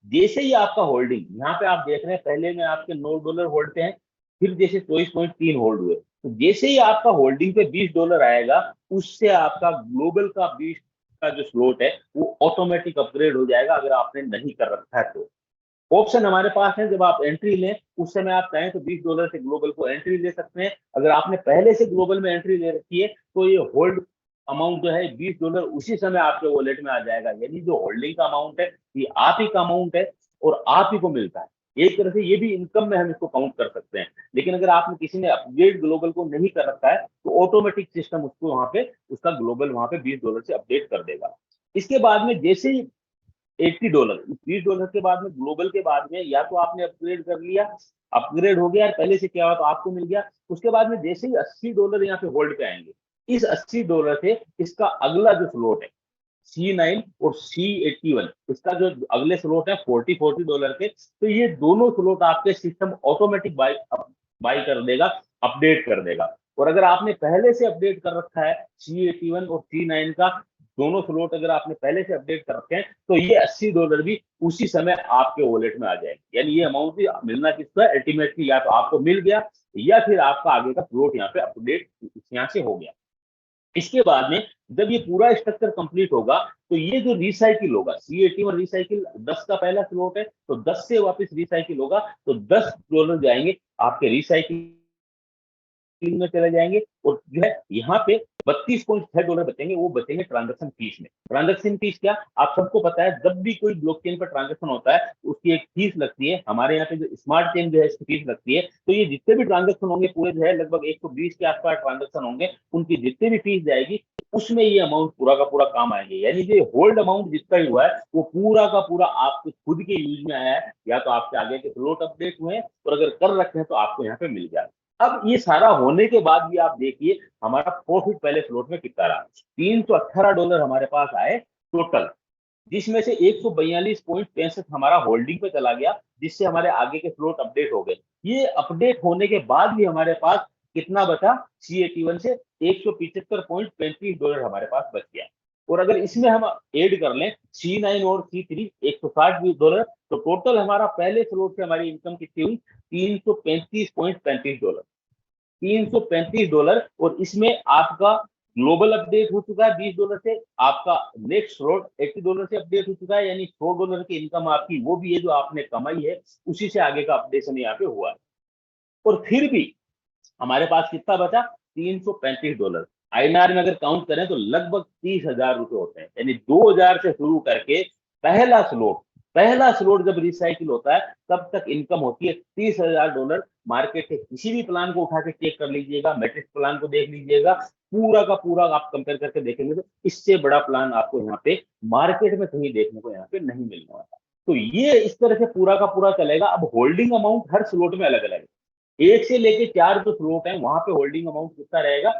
जैसे ही आपका होल्डिंग यहाँ पे आप देख रहे हैं पहले में आपके $9 होल्ड पे हैं, फिर जैसे 24.3 होल्ड हुए, तो जैसे ही आपका होल्डिंग पे $20 आएगा उससे आपका ग्लोबल का 20 का जो स्लॉट है वो ऑटोमेटिक अपग्रेड हो जाएगा अगर आपने नहीं कर रखा है तो। ऑप्शन हमारे पास है, जब आप एंट्री लें उस समय आप चाहें तो $20 से ग्लोबल को एंट्री ले सकते हैं। अगर आपने पहले से ग्लोबल में एंट्री ले रखी है तो ये होल्ड अमाउंट जो है $20 उसी समय आपके वॉलेट में आ जाएगा। यानी जो होल्डिंग का अमाउंट है ये आप ही का अमाउंट है और आप ही को मिलता है। एक तरह से ये भी इनकम में हम इसको काउंट कर सकते हैं। लेकिन अगर आपने किसी ने अपग्रेड ग्लोबल को नहीं कर रखा है तो ऑटोमेटिक सिस्टम उसको वहां पे उसका ग्लोबल वहां पे $20 से अपडेट कर देगा। इसके बाद में जैसे ही $80, $20 के बाद में ग्लोबल के बाद में या तो आपने अपग्रेड कर लिया, अपग्रेड हो गया पहले से क्या हुआ तो आपको मिल गया। उसके बाद में जैसे ही $80 यहाँ पे होल्ड पे आएंगे, इस $80 से इसका अगला जो स्लॉट है C9 और C81, इसका जो अगले स्लॉट है $40 के, तो ये दोनों स्लॉट आपके सिस्टम ऑटोमेटिक बाई कर देगा, अपडेट कर देगा। और अगर आपने पहले से अपडेट कर रखा है C81 और C9 का दोनों स्लॉट अगर आपने पहले से अपडेट कर रखे हैं तो ये $80 भी उसी समय आपके वॉलेट में आ जाएंगे। यानी ये अमाउंट भी मिलना किसका अल्टीमेटली या तो आपको मिल गया या फिर आपका आगे का स्लॉट यहाँ पे अपडेट यहाँ से हो गया। इसके बाद में जब ये पूरा स्ट्रक्चर कंप्लीट होगा तो ये जो रिसाइकिल होगा C81 रिसाइकिल 10 का पहला स्लॉट है तो 10 से वापस रिसाइकिल होगा तो $10 जाएंगे आपके रिसाइकिल में चले जाएंगे। और जो है यहाँ पे $32.6 बचेंगे, वो बचेंगे ट्रांजेक्शन फीस में। ट्रांजेक्शन फीस क्या, आप सबको पता है जब भी कोई ब्लॉकचेन पर ट्रांजेक्शन होता है उसकी एक फीस लगती है। हमारे यहाँ पे जो स्मार्ट चेन जो है इसकी फीस लगती है। तो ये जितने भी ट्रांजेक्शन होंगे पूरे जो है लगभग 120 के आसपास ट्रांजेक्शन होंगे, उनकी जितनी भी फीस जाएगी उसमें ये अमाउंट पूरा का पूरा काम आएंगे। यानी जो होल्ड अमाउंट जितना ही हुआ है वो पूरा का पूरा आपके खुद के यूज में आया है या तो आपके आगे के स्लॉट अपडेट हुए हैं और अगर कर रखे हैं तो आपको यहाँ पे मिल जाए। अब ये सारा होने के बाद भी आप देखिए हमारा प्रॉफिट पहले स्लॉट में कितना रहा, $318 हमारे पास आए टोटल, जिसमें से 142.65 हमारा होल्डिंग पे चला गया, जिससे हमारे आगे के स्लॉट अपडेट हो गए। ये अपडेट होने के बाद भी हमारे पास कितना बचा, C81 से $175.35 हमारे पास बच गया। और अगर इसमें हम ऐड कर लें C9 और C3 $160, तो टोटल हमारा पहले स्लॉट से हमारी इनकम कितनी हुई, $335.35, $335। और इसमें आपका ग्लोबल अपडेट हो चुका है $20 से, आपका नेक्स्ट स्लॉट $80 से अपडेट हो चुका है, यानी $100 की इनकम आपकी वो भी है जो आपने कमाई है, उसी से आगे का अपडेशन यहाँ पे हुआ है। और फिर भी हमारे पास कितना बचा, $335। INR में अगर काउंट करें तो लगभग 30,000 रुपए होते हैं। यानी 2000 से शुरू करके पहला स्लॉट जब रिसाइकिल होता है तब तक इनकम होती है $30,000। मार्केट के किसी भी प्लान को उठा के चेक कर लीजिएगा, मैट्रिक्स प्लान को देख लीजिएगा, पूरा का पूरा आप कंपेयर करके देखेंगे तो इससे बड़ा प्लान आपको यहाँ पे मार्केट में कहीं देखने को यहाँ पे नहीं मिलने वाला। तो ये इस तरह से पूरा का पूरा चलेगा। अब होल्डिंग अमाउंट हर स्लॉट में अलग अलग है, 1 से लेके 4 जो स्लॉट है वहां पे होल्डिंग अमाउंट कितना रहेगा,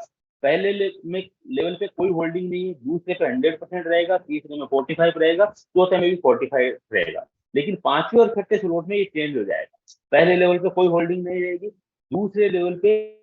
पहले लेवल पे कोई होल्डिंग नहीं है, दूसरे पे 100% रहेगा, तीसरे में 45 रहेगा, चौथे में भी 45 रहेगा। लेकिन पांचवें और छठे स्लॉट में ये चेंज हो जाएगा, पहले लेवल पे कोई होल्डिंग नहीं रहेगी, दूसरे लेवल पे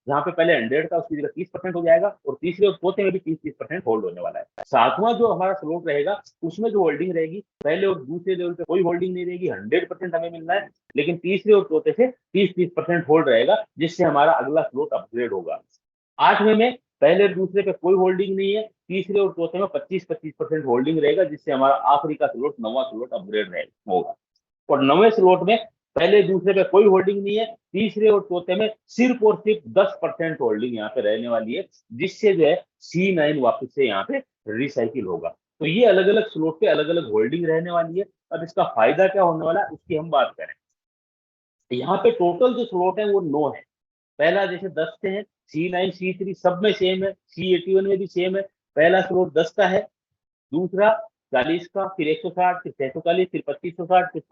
जहाँ पे पहले 100 था उसकी जगह 30% हो जाएगा, और तीसरे और चौथे में भी 30% होल्ड होने वाला है। सातवां जो हमारा स्लॉट रहेगा उसमें जो होल्डिंग रहेगी, पहले और दूसरे लेवल पे कोई होल्डिंग नहीं रहेगी, 100% हमें मिलना है, लेकिन तीसरे और चौथे से 30% होल्ड रहेगा, जिससे हमारा अगला स्लॉट अपग्रेड होगा। आठवें में पहले और दूसरे पे कोई होल्डिंग नहीं है, तीसरे और चौथे में 25% होल्डिंग रहेगा, जिससे हमारा आखिरी का स्लॉट 9वां स्लॉट अपग्रेड होगा। और 9वें स्लॉट में पहले दूसरे पे कोई होल्डिंग नहीं है, तीसरे और चौथे में सिर्फ और सिर्फ 10% होल्डिंग यहाँ पे रहने वाली है, जिससे जो है C9 वापस से यहाँ पे रिसाइकिल होगा। तो ये अलग अलग स्लॉट पे अलग अलग होल्डिंग रहने वाली है। अब इसका फायदा क्या होने वाला है उसकी हम बात करें। यहाँ पे टोटल जो स्लॉट है वो 9 है। पहला जैसे 10 से है, C9 C3 सब में सेम है, C81 में भी सेम है। पहला स्लॉट 10 का है, दूसरा 40 का, फिर 160, फिर 640, फिर 2560, फिर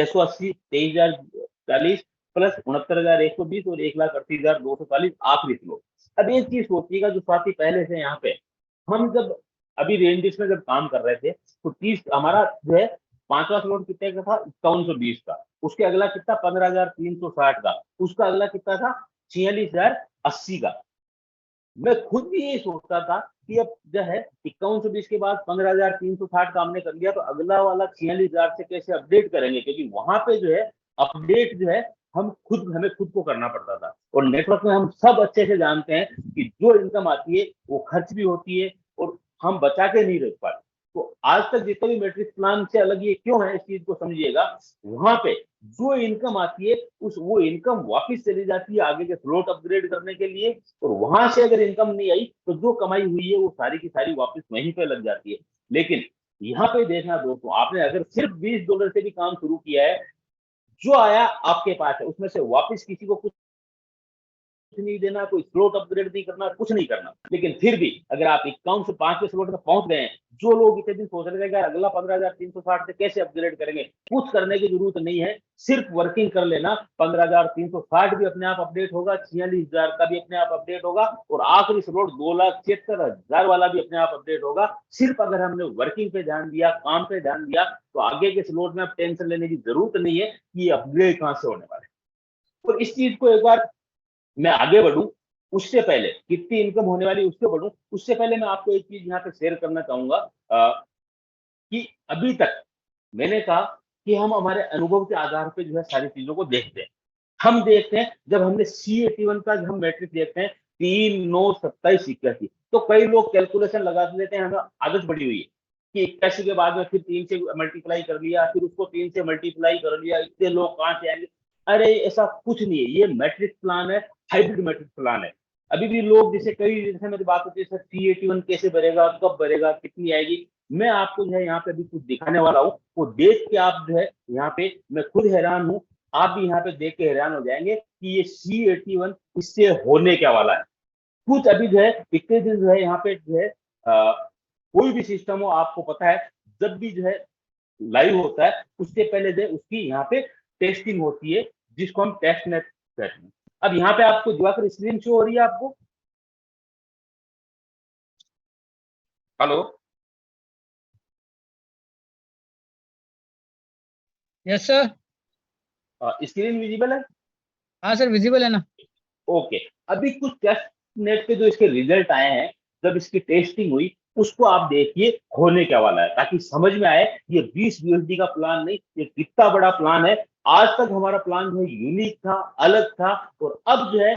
7680, 23040 प्लस 69,120 और 1,38,240 आखिरी स्लॉट। अब एक चीज सोचिएगा जो साथी पहले से यहाँ पे हम जब अभी रेंजेस में जब काम कर रहे थे तो 30 हमारा जो है पांचवा स्लॉट कितने का था, 5120 का। उसके अगला कितना 15,360 का। उसका अगला कितना था 46,080 का। मैं खुद भी ये सोचता था कि अब जो है 5120 के बाद 15,360 का हमने कर लिया तो अगला वाला 46,000 से कैसे अपडेट करेंगे, क्योंकि वहां पे जो है अपडेट जो है हमें खुद को करना पड़ता था। और नेटवर्क में हम सब अच्छे से जानते हैं कि जो इनकम आती है वो खर्च भी होती है और हम बचा के नहीं रख पाते। तो आज तक जितने भी मैट्रिक्स प्लान से अलग ये क्यों है, इस चीज को समझिएगा। वहां पे जो इनकम आती है वो इनकम वापस चली जाती है आगे के फ्लोट अपग्रेड करने के लिए, और वहां से अगर इनकम नहीं आई तो जो कमाई हुई है वो सारी की सारी वापस वहीं पे लग जाती है। लेकिन यहाँ पे देखना दोस्तों, आपने अगर सिर्फ $20 से भी काम शुरू किया है, जो आया आपके पास है उसमें से वापस किसी को कुछ नहीं देना, कोई स्लॉट अपग्रेड नहीं करना, कुछ नहीं करना। लेकिन फिर भी अगर आप 51 से 5वें स्लॉट में पहुंच गए हैं, जो लोग इतने दिन सोच रहे थे अगला 15,360 से कैसे अपग्रेड करेंगे, कुछ करने की जरूरत नहीं है, सिर्फ वर्किंग कर लेना। 15,360 भी अपने आप अपडेट होगा, 46,000 का भी अपने आप अपडेट होगा और आखिरी स्लॉट 2,76,000 वाला भी अपने आप अपडेट होगा। सिर्फ अगर हमने वर्किंग पे ध्यान दिया, काम पे ध्यान दिया, तो आगे के स्लॉट में आप टेंशन लेने की जरूरत नहीं है कि ये अपग्रेड कहां से होने वाले। और इस चीज को एक बार मैं आगे बढ़ूं उससे पहले, कितनी इनकम होने वाली उससे बढ़ूं उससे पहले मैं आपको एक चीज यहाँ पे शेयर करना चाहूंगा कि अभी तक मैंने कहा कि हम हमारे अनुभव के आधार पे जो है सारी चीजों को देखते हैं। हम देखते हैं जब हमने C81 का जब हम मैट्रिक देखते हैं 3,9,27,81, तो कई लोग कैलकुलेशन लगा लेते हैं, हमें आदत पड़ी हुई है कि 81 के बाद में फिर 3 से मल्टीप्लाई कर लिया, फिर उसको 3 से मल्टीप्लाई कर लिया, इतने लोग कहां से आएंगे। अरे ऐसा कुछ नहीं है, ये मैट्रिक प्लान है, हाइब्रिड मैट्रिक प्लान है। अभी भी लोग जैसे मेरी बात होती है सर C81 कैसे भरेगा, कब भरेगा, कितनी आएगी, मैं आपको जो है यहाँ पे अभी कुछ दिखाने वाला हूँ। वो देख के आप जो है यहाँ पे, मैं खुद हैरान हूँ, आप भी यहाँ पे देख के हैरान हो जाएंगे कि ये C81 इससे होने क्या वाला है। कुछ अभी जो है इतने दिन जो है यहाँ पे जो है कोई भी सिस्टम हो, आपको पता है जब भी जो है लाइव होता है उससे पहले जो है उसकी यहाँ पे टेस्टिंग होती है, जिसको हम टेस्ट नेट कहते हैं। अब यहाँ पे आपको दिवाकर स्क्रीन शो हो रही है आपको, hello yes sir. Screen visible है? हाँ सर, विजिबल है ना। ओके। अभी कुछ टेस्ट नेट पे जो इसके रिजल्ट आए हैं, जब इसकी टेस्टिंग हुई उसको आप देखिए होने क्या वाला है, ताकि समझ में आए ये 20 USD का प्लान नहीं, ये कितना बड़ा प्लान है। आज तक हमारा प्लान जो है यूनिक था, अलग था, और अब जो है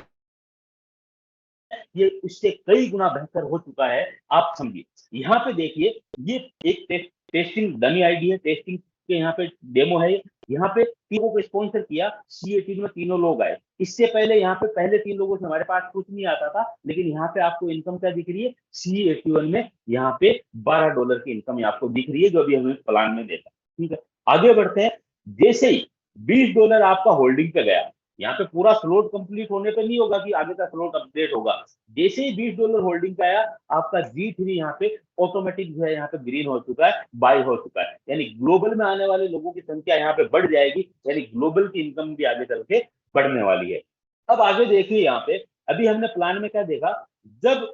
ये इससे कई गुना बेहतर हो चुका है। आप समझिए, यहाँ पे देखिए ये एक टेस्टिंग डमी आईडी है, टेस्टिंग के यहाँ पे डेमो है। यहाँ पे तीनों को स्पॉन्सर किया, C18 में तीनों लोग आए। इससे पहले यहाँ पे पहले 3 लोगों से हमारे पास कुछ नहीं आता था, लेकिन यहाँ पे आपको इनकम क्या दिख रही है, C81 में यहाँ पे $12 की इनकम आपको दिख रही है, जो अभी हमें प्लान में देता। ठीक है, आगे बढ़ते हैं। जैसे ही $20 आपका होल्डिंग पे गया, यहाँ पे पूरा स्लॉट कंप्लीट होने पे नहीं होगा कि आगे का स्लॉट अपडेट होगा। जैसे ही $20 होल्डिंग पे आया, आपका G3 यहाँ पे ऑटोमेटिक जो है यहाँ पे ग्रीन हो चुका है, बाय हो चुका है। यानी ग्लोबल में आने वाले लोगों की संख्या यहाँ पे बढ़ जाएगी, यानी ग्लोबल की इनकम भी आगे चल के बढ़ने वाली है। अब आगे देखिए, यहाँ पे अभी हमने प्लान में क्या देखा, जब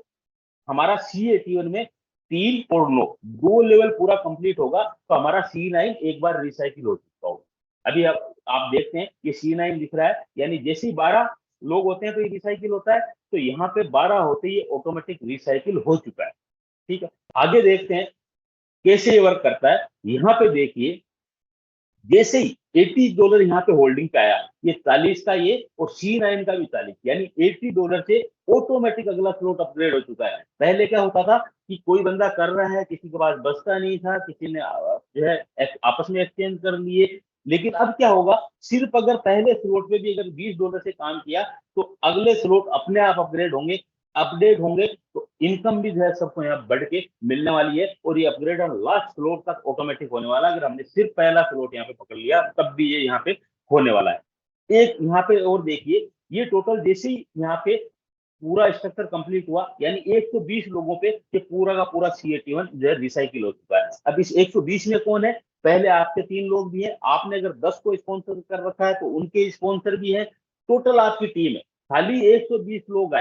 हमारा C81 में 3 और 9 दो लेवल पूरा कंप्लीट होगा तो हमारा C9 एक बार रिसाइकिल हो चुका होगा। अभी आप देखते हैं ये C9 दिख रहा है, यानी जैसे ही 12 लोग होते हैं तो ये रिसाइकिल होता है, तो यहाँ पे 12 होते ही ऑटोमेटिक रिसाइकिल हो चुका है। ठीक है, आगे देखते हैं कैसे ये वर्क करता है। यहाँ पे देखिए, जैसे ही $80 यहाँ पे होल्डिंग पे आया, ये 40 का ये और C9 का भी 40, यानी $80 से ऑटोमेटिक अगला स्लॉट अपग्रेड हो चुका है। पहले क्या होता था कि कोई बंदा कर रहा है, किसी के पास बचता नहीं था, किसी ने जो है आपस में एक्सचेंज कर लिए, लेकिन अब क्या होगा, सिर्फ अगर पहले स्लॉट पे भी अगर $20 से काम किया तो अगले स्लॉट अपने आप अपडेट होंगे तो इनकम भी जो है सबको यहाँ बढ़ के मिलने वाली है, और ये अपग्रेड और लास्ट स्लॉट तक ऑटोमेटिक होने वाला है। अगर हमने सिर्फ पहला स्लॉट यहाँ पे पकड़ लिया तब भी ये यहाँ पे होने वाला है। एक यहाँ पे और देखिए, ये टोटल जैसे ही यहाँ पे पूरा स्ट्रक्चर कंप्लीट हुआ, यानी 120 लोगों पे ये पूरा का पूरा C81 जो है रिसाइकिल हो चुका है। अब इस 120 में कौन है, पहले आपके 3 लोग भी हैं, आपने अगर 10 को स्पॉन्सर कर रखा है तो उनके स्पॉन्सर भी हैं, टोटल आपकी टीम है, खाली 120 लोग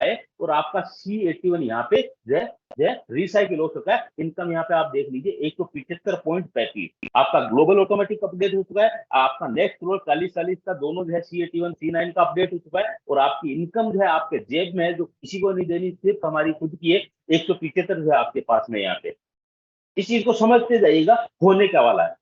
आए और आपका C81 यहाँ पे जो है रिसाइकिल हो चुका है। इनकम यहाँ पे आप देख लीजिए 175.35 आपका ग्लोबल ऑटोमेटिक अपडेट हो चुका है। आपका नेक्स्ट फ्लोर 40 का दोनों जो है C81 C9 का अपडेट हो चुका है, और आपकी इनकम जो है आपके जेब में है, जो किसी को नहीं देनी, सिर्फ हमारी खुद की है। 175 जो है आपके पास में यहाँ पे, इस चीज को समझते जाइएगा होने क्या वाला है।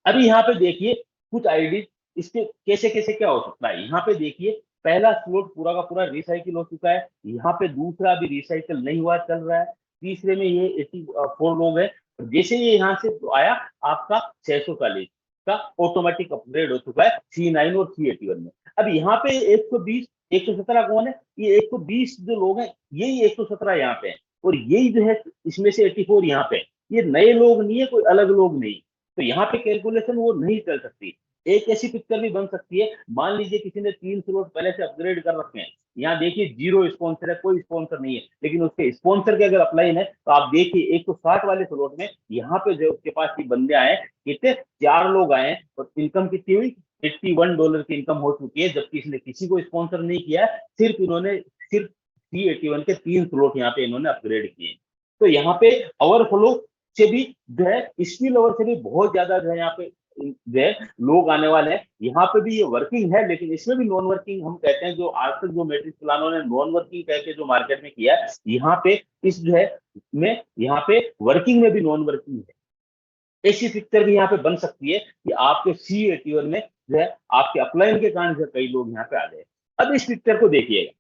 अभी यहाँ पे देखिए कुछ आईडी इसके कैसे कैसे क्या हो सकता है। यहाँ पे देखिए पहला स्लॉट पूरा का पूरा रिसाइकिल हो चुका है, यहाँ पे दूसरा भी रिसाइकिल नहीं हुआ चल रहा है, तीसरे में ये 84 लोग हैं। जैसे ये यहाँ से आया आपका 640 का ऑटोमेटिक अपग्रेड हो चुका है C9 और C81 में। अब यहाँ पे 120 117 कौन है, ये 120 जो लोग हैं यही 117 यहाँ पे है, और यही जो है इसमें से 84 यहाँ पे, ये नए लोग नहीं है, कोई अलग लोग नहीं। तो यहाँ पे कैलकुलेशन वो नहीं चल सकती। एक ऐसी पिक्चर भी बन सकती है, मान लीजिए किसी ने 3 स्लॉट पहले से अपग्रेड कर रखे हैं, यहाँ देखिए 0 स्पॉन्सर है, कोई स्पॉन्सर नहीं है, लेकिन उसके स्पॉन्सर के अगर अप्लाई है तो आप देखिए 160 वाले स्लॉट में यहाँ पे जो उसके पास ये बंदे आए, कितने 4 लोग आए, और इनकम कितनी हुई $81 की इनकम हो चुकी है, जबकि इसने किसी को स्पॉन्सर नहीं किया है, सिर्फ इन्होंने सिर्फ C81 के 3 स्लॉट यहाँ पे इन्होंने अपग्रेड किए। तो यहाँ पे ओवरफ्लो से भी जो है स्किल ओवर से भी बहुत ज्यादा जो है यहाँ पे जो है लोग आने वाले हैं। यहाँ पे भी ये वर्किंग है, लेकिन इसमें भी नॉन वर्किंग हम कहते हैं, जो आज तक जो मैट्रिक्स प्लानों ने नॉन वर्किंग कह के जो मार्केट में किया है, यहाँ पे इस जो है में यहाँ पे वर्किंग में भी नॉन वर्किंग है। ऐसी पिक्चर भी यहाँ पे बन सकती है कि आपके C81 में जो है आपके अपलाइन के कारण जो कई लोग यहाँ पे आ गए। अब इस पिक्चर को देखिएगा,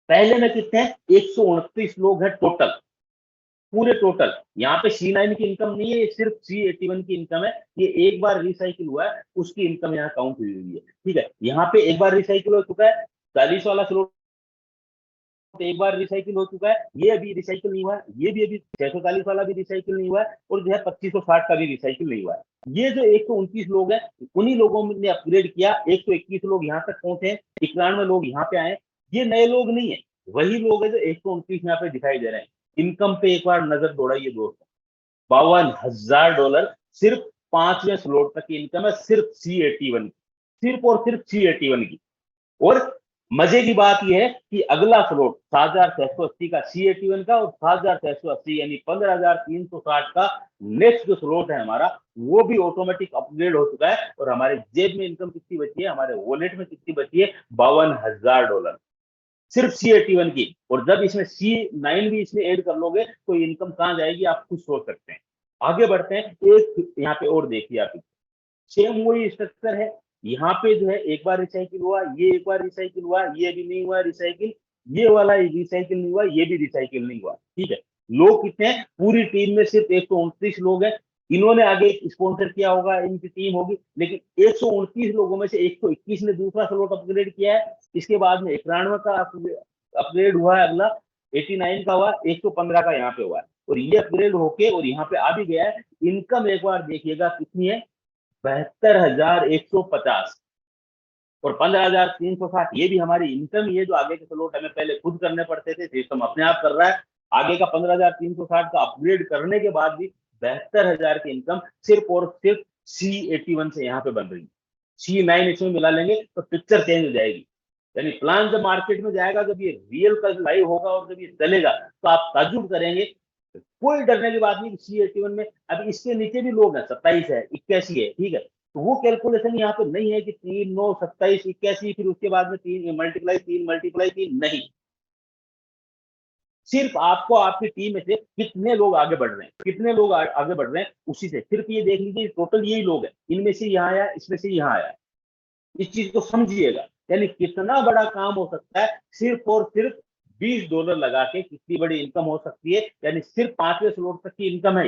पहले में कितने हैं, 129 लोग हैं टोटल, पूरे टोटल। यहाँ पे C9 की इनकम नहीं है, ये सिर्फ C81 की इनकम है। ये एक बार रिसाइकिल हुआ है, उसकी इनकम यहाँ काउंट हुई है, ठीक है। यहाँ पे एक बार रिसाइकिल हो चुका है, 40 वाला स्लॉट एक बार रिसाइकिल हो चुका है, ये अभी रिसाइकिल नहीं हुआ है, ये भी अभी 640 वाला भी रिसाइकिल नहीं हुआ है, और जो है 2560 का भी रिसाइकिल नहीं हुआ है। ये जो 129 लोग हैं, उन्हीं लोगों ने अपग्रेड किया, 121 लोग यहाँ तक पहुंचे, 91 लोग यहाँ पे आए। ये नए लोग नहीं है, वही लोग है जो 129 यहाँ पे दिखाई दे रहे हैं। इनकम पे एक बार नजर दौड़ाइए दोस्तों, $52,000 सिर्फ 5वें स्लॉट तक की इनकम है, सिर्फ C81 सिर्फ और सिर्फ C81 की। और मजे की बात यह है कि अगला स्लॉट 7,680 का C81 का, और 7,680 यानी 15,360 का नेक्स्ट जो स्लॉट है हमारा, वो भी ऑटोमेटिक अपग्रेड हो चुका है। और हमारे जेब में इनकम कितनी बची है, हमारे वॉलेट में कितनी बची है, $52,000 सिर्फ C81 की। और जब इसमें C9 भी इसमें ऐड कर लोगे तो इनकम कहां जाएगी, आप खुद सोच सकते हैं। आगे बढ़ते हैं, एक यहाँ पे और देखिए आप, सेम वही स्ट्रक्चर है। यहाँ पे जो है एक बार रिसाइकिल हुआ, ये एक बार रिसाइकिल हुआ, ये भी नहीं हुआ रिसाइकिल, ये वाला रिसाइकिल नहीं हुआ, ये भी रिसाइकिल नहीं हुआ, ठीक है। लोग कितने हैं, पूरी टीम में सिर्फ 129 लोग हैं। इन्होंने आगे स्पॉन्सर किया होगा, इनकी टीम होगी, लेकिन 129 लोगों में से 121 ने दूसरा स्लॉट अपग्रेड किया है। इसके बाद में 91 का अपग्रेड हुआ है, अगला 89 का हुआ, 115 का यहाँ पे हुआ है, और ये अपग्रेड होके और यहाँ पे आ भी गया है। इनकम एक बार देखिएगा कितनी है, 72,150 और 15,360, ये भी हमारी इनकम ही है, जो आगे के स्लॉट हमें पहले खुद करने पड़ते थे, सिस्टम अपने आप कर रहा है। आगे का 15,360 का अपग्रेड करने के बाद भी 72,000 की इनकम सिर्फ और सिर्फ C81 से यहाँ पे बन रही है। C9 इसमें मिला लेंगे तो पिक्चर चेंज हो जाएगी। यानी प्लान जब मार्केट में जाएगा, जब ये रियल का लाइव होगा और जब ये चलेगा, तो आप ताज्जुब करेंगे। कोई डरने की बात नहीं। C81 में अभी इसके नीचे भी लोग हैं, 27 है, 81 है, ठीक है। तो वो कैलकुलेशन यहाँ पे नहीं है कि 3, 9, 27, 81, फिर उसके बाद में 3 मल्टीप्लाई 3 नहीं। सिर्फ आपको आपकी टीम में से कितने लोग आगे बढ़ रहे हैं, कितने लोग आगे बढ़ रहे हैं, उसी से सिर्फ ये देख लीजिए, टोटल यही लोग हैं, इनमें से यहाँ आया, इसमें से यहाँ आया। इस चीज को समझिएगा, यानी कितना बड़ा काम हो सकता है, सिर्फ और सिर्फ $20 लगा के कितनी बड़ी इनकम हो सकती है। यानी सिर्फ 5वें स्लॉट तक की इनकम है।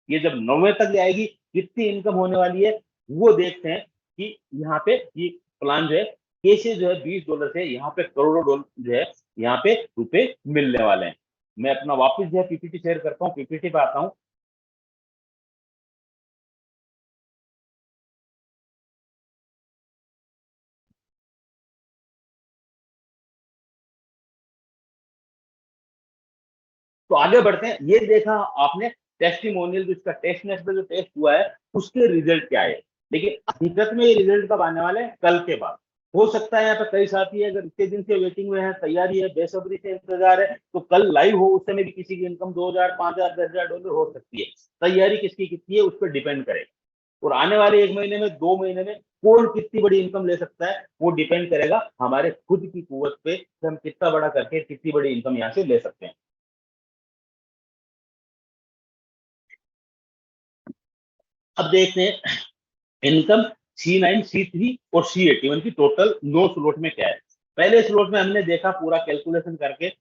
ये जब 9वें तक जाएगी कितनी इनकम होने वाली है वो देखते हैं कि यहाँ पे ये प्लान जो है कैसे जो है $20 से यहाँ पे करोड़ों डॉलर जो है यहाँ पे रुपए मिलने वाले हैं। मैं अपना वापस जो है पीपीटी शेयर करता हूँ, पीपीटी पे आता हूँ। तो आगे बढ़ते हैं। ये देखा आपने टेस्टिमोनियल, जो इसका टेस्ट नेट पे जो टेस्ट हुआ है उसके रिजल्ट क्या है, लेकिन हकीकत में ये रिजल्ट कब आने वाले हैं? कल के बाद। हो सकता है यहाँ पे कई साथी है अगर इतने दिन से वेटिंग में है, तैयारी है, बेसब्री से इंतजार है, तो कल लाइव हो उस समय भी किसी की इनकम 2000, 5000, $10,000 हो सकती है। तैयारी किसकी कितनी है उस पर डिपेंड करेगा। और आने वाले 1 महीने में, 2 महीने में कौन कितनी बड़ी इनकम ले सकता है वो डिपेंड करेगा हमारे खुद की कुवत पे, कि हम कितना बड़ा करके कितनी बड़ी इनकम यहाँ से ले सकते हैं। अब देखते हैं इनकम C9, C3 और C81 की टोटल 9 स्लॉट में क्या है। पहले स्लॉट में हमने देखा पूरा कैलकुलेशन करके,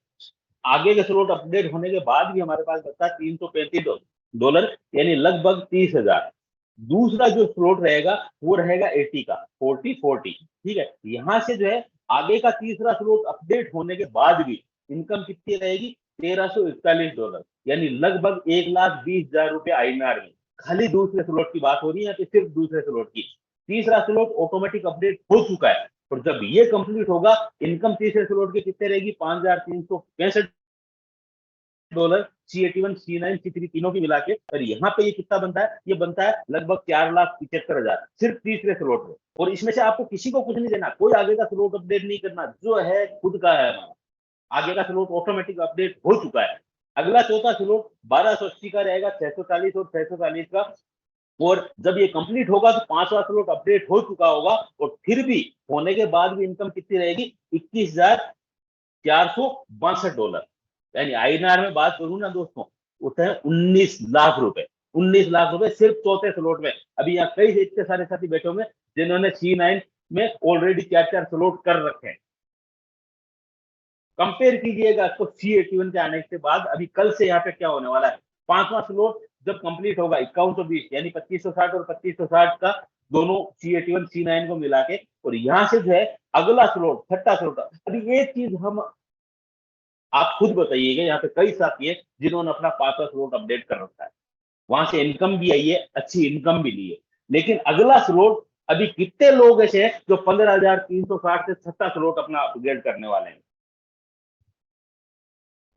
आगे के स्लॉट अपडेट होने के बाद भी हमारे पास बचा $335, यानी लगभग 30,000। दूसरा जो स्लॉट रहेगा वो रहेगा 80 का, 40-40, ठीक है। यहाँ से जो है आगे का तीसरा स्लॉट अपडेट होने के बाद भी इनकम कितनी रहेगी? $1,341, यानी लगभग 1,20,000 रुपए INR में। खाली दूसरे स्लॉट की बात हो रही है, तो सिर्फ दूसरे स्लॉट की। तीसरा स्लॉट ऑटोमेटिक अपडेट हो चुका है, और जब ये कंप्लीट होगा इनकम तीसरे स्लॉट की कितने रहेगी? $5,365, C81, C9, C3 तीनों की मिला के। और यहाँ पे ये कितना बनता है? ये बनता है लगभग 4,75,000 सिर्फ तीसरे स्लॉट में। और इसमें से आपको किसी को कुछ नहीं देना, कोई आगे का स्लॉट अपडेट नहीं करना, जो है खुद का है हमारा। आगे का स्लॉट ऑटोमेटिक अपडेट हो चुका है। अगला चौथा स्लॉट 1280 का रहेगा, 640 और 640 का। और जब ये कंप्लीट होगा तो 5वां स्लॉट अपडेट हो चुका होगा, और फिर भी होने के बाद भी इनकम कितनी रहेगी? $21,462, यानी INR में बात करूं ना दोस्तों, होते हैं 19 लाख रुपए। 19 लाख रुपए सिर्फ चौथे स्लॉट में। अभी यहाँ कई इतने सारे साथी बैठे होंगे जिन्होंने C9 में ऑलरेडी 4-4 स्लॉट कर रखे हैं। कंपेयर कीजिएगा तो C81 के आने के बाद अभी कल से यहाँ पे क्या होने वाला है। 5वां स्लॉट जब कंप्लीट होगा 5120, यानी 2560 और 2560 का, दोनों C81 C9 को मिला के। और यहाँ से जो है अगला स्लॉट, छठा स्लॉट। अभी एक चीज हम, आप खुद बताइएगा, यहाँ पे कई साथी है जिन्होंने अपना 5वां स्लॉट अपडेट कर रखा है, वहां से इनकम भी आई है, अच्छी इनकम भी ली है। लेकिन अगला स्लॉट अभी कितने लोग ऐसे हैं जो 15,360 से छठा स्लॉट अपना अपग्रेड करने वाले हैं?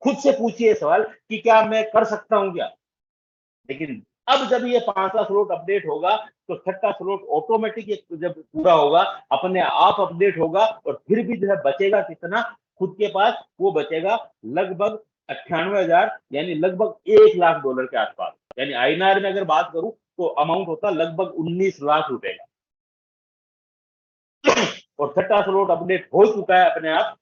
खुद से पूछिए सवाल कि क्या मैं कर सकता हूं क्या। लेकिन अब जब ये 5वां स्लॉट अपडेट होगा तो छठा स्लॉट ऑटोमेटिक जब पूरा होगा अपने आप अपडेट होगा, और फिर भी जो है बचेगा कितना खुद के पास? वो बचेगा लगभग 98,000, यानी लगभग $1,00,000 के आसपास। यानी INR में अगर बात करूं तो अमाउंट होता लगभग 19 लाख रुपए का। और छठा स्लॉट अपडेट हो चुका है अपने आप।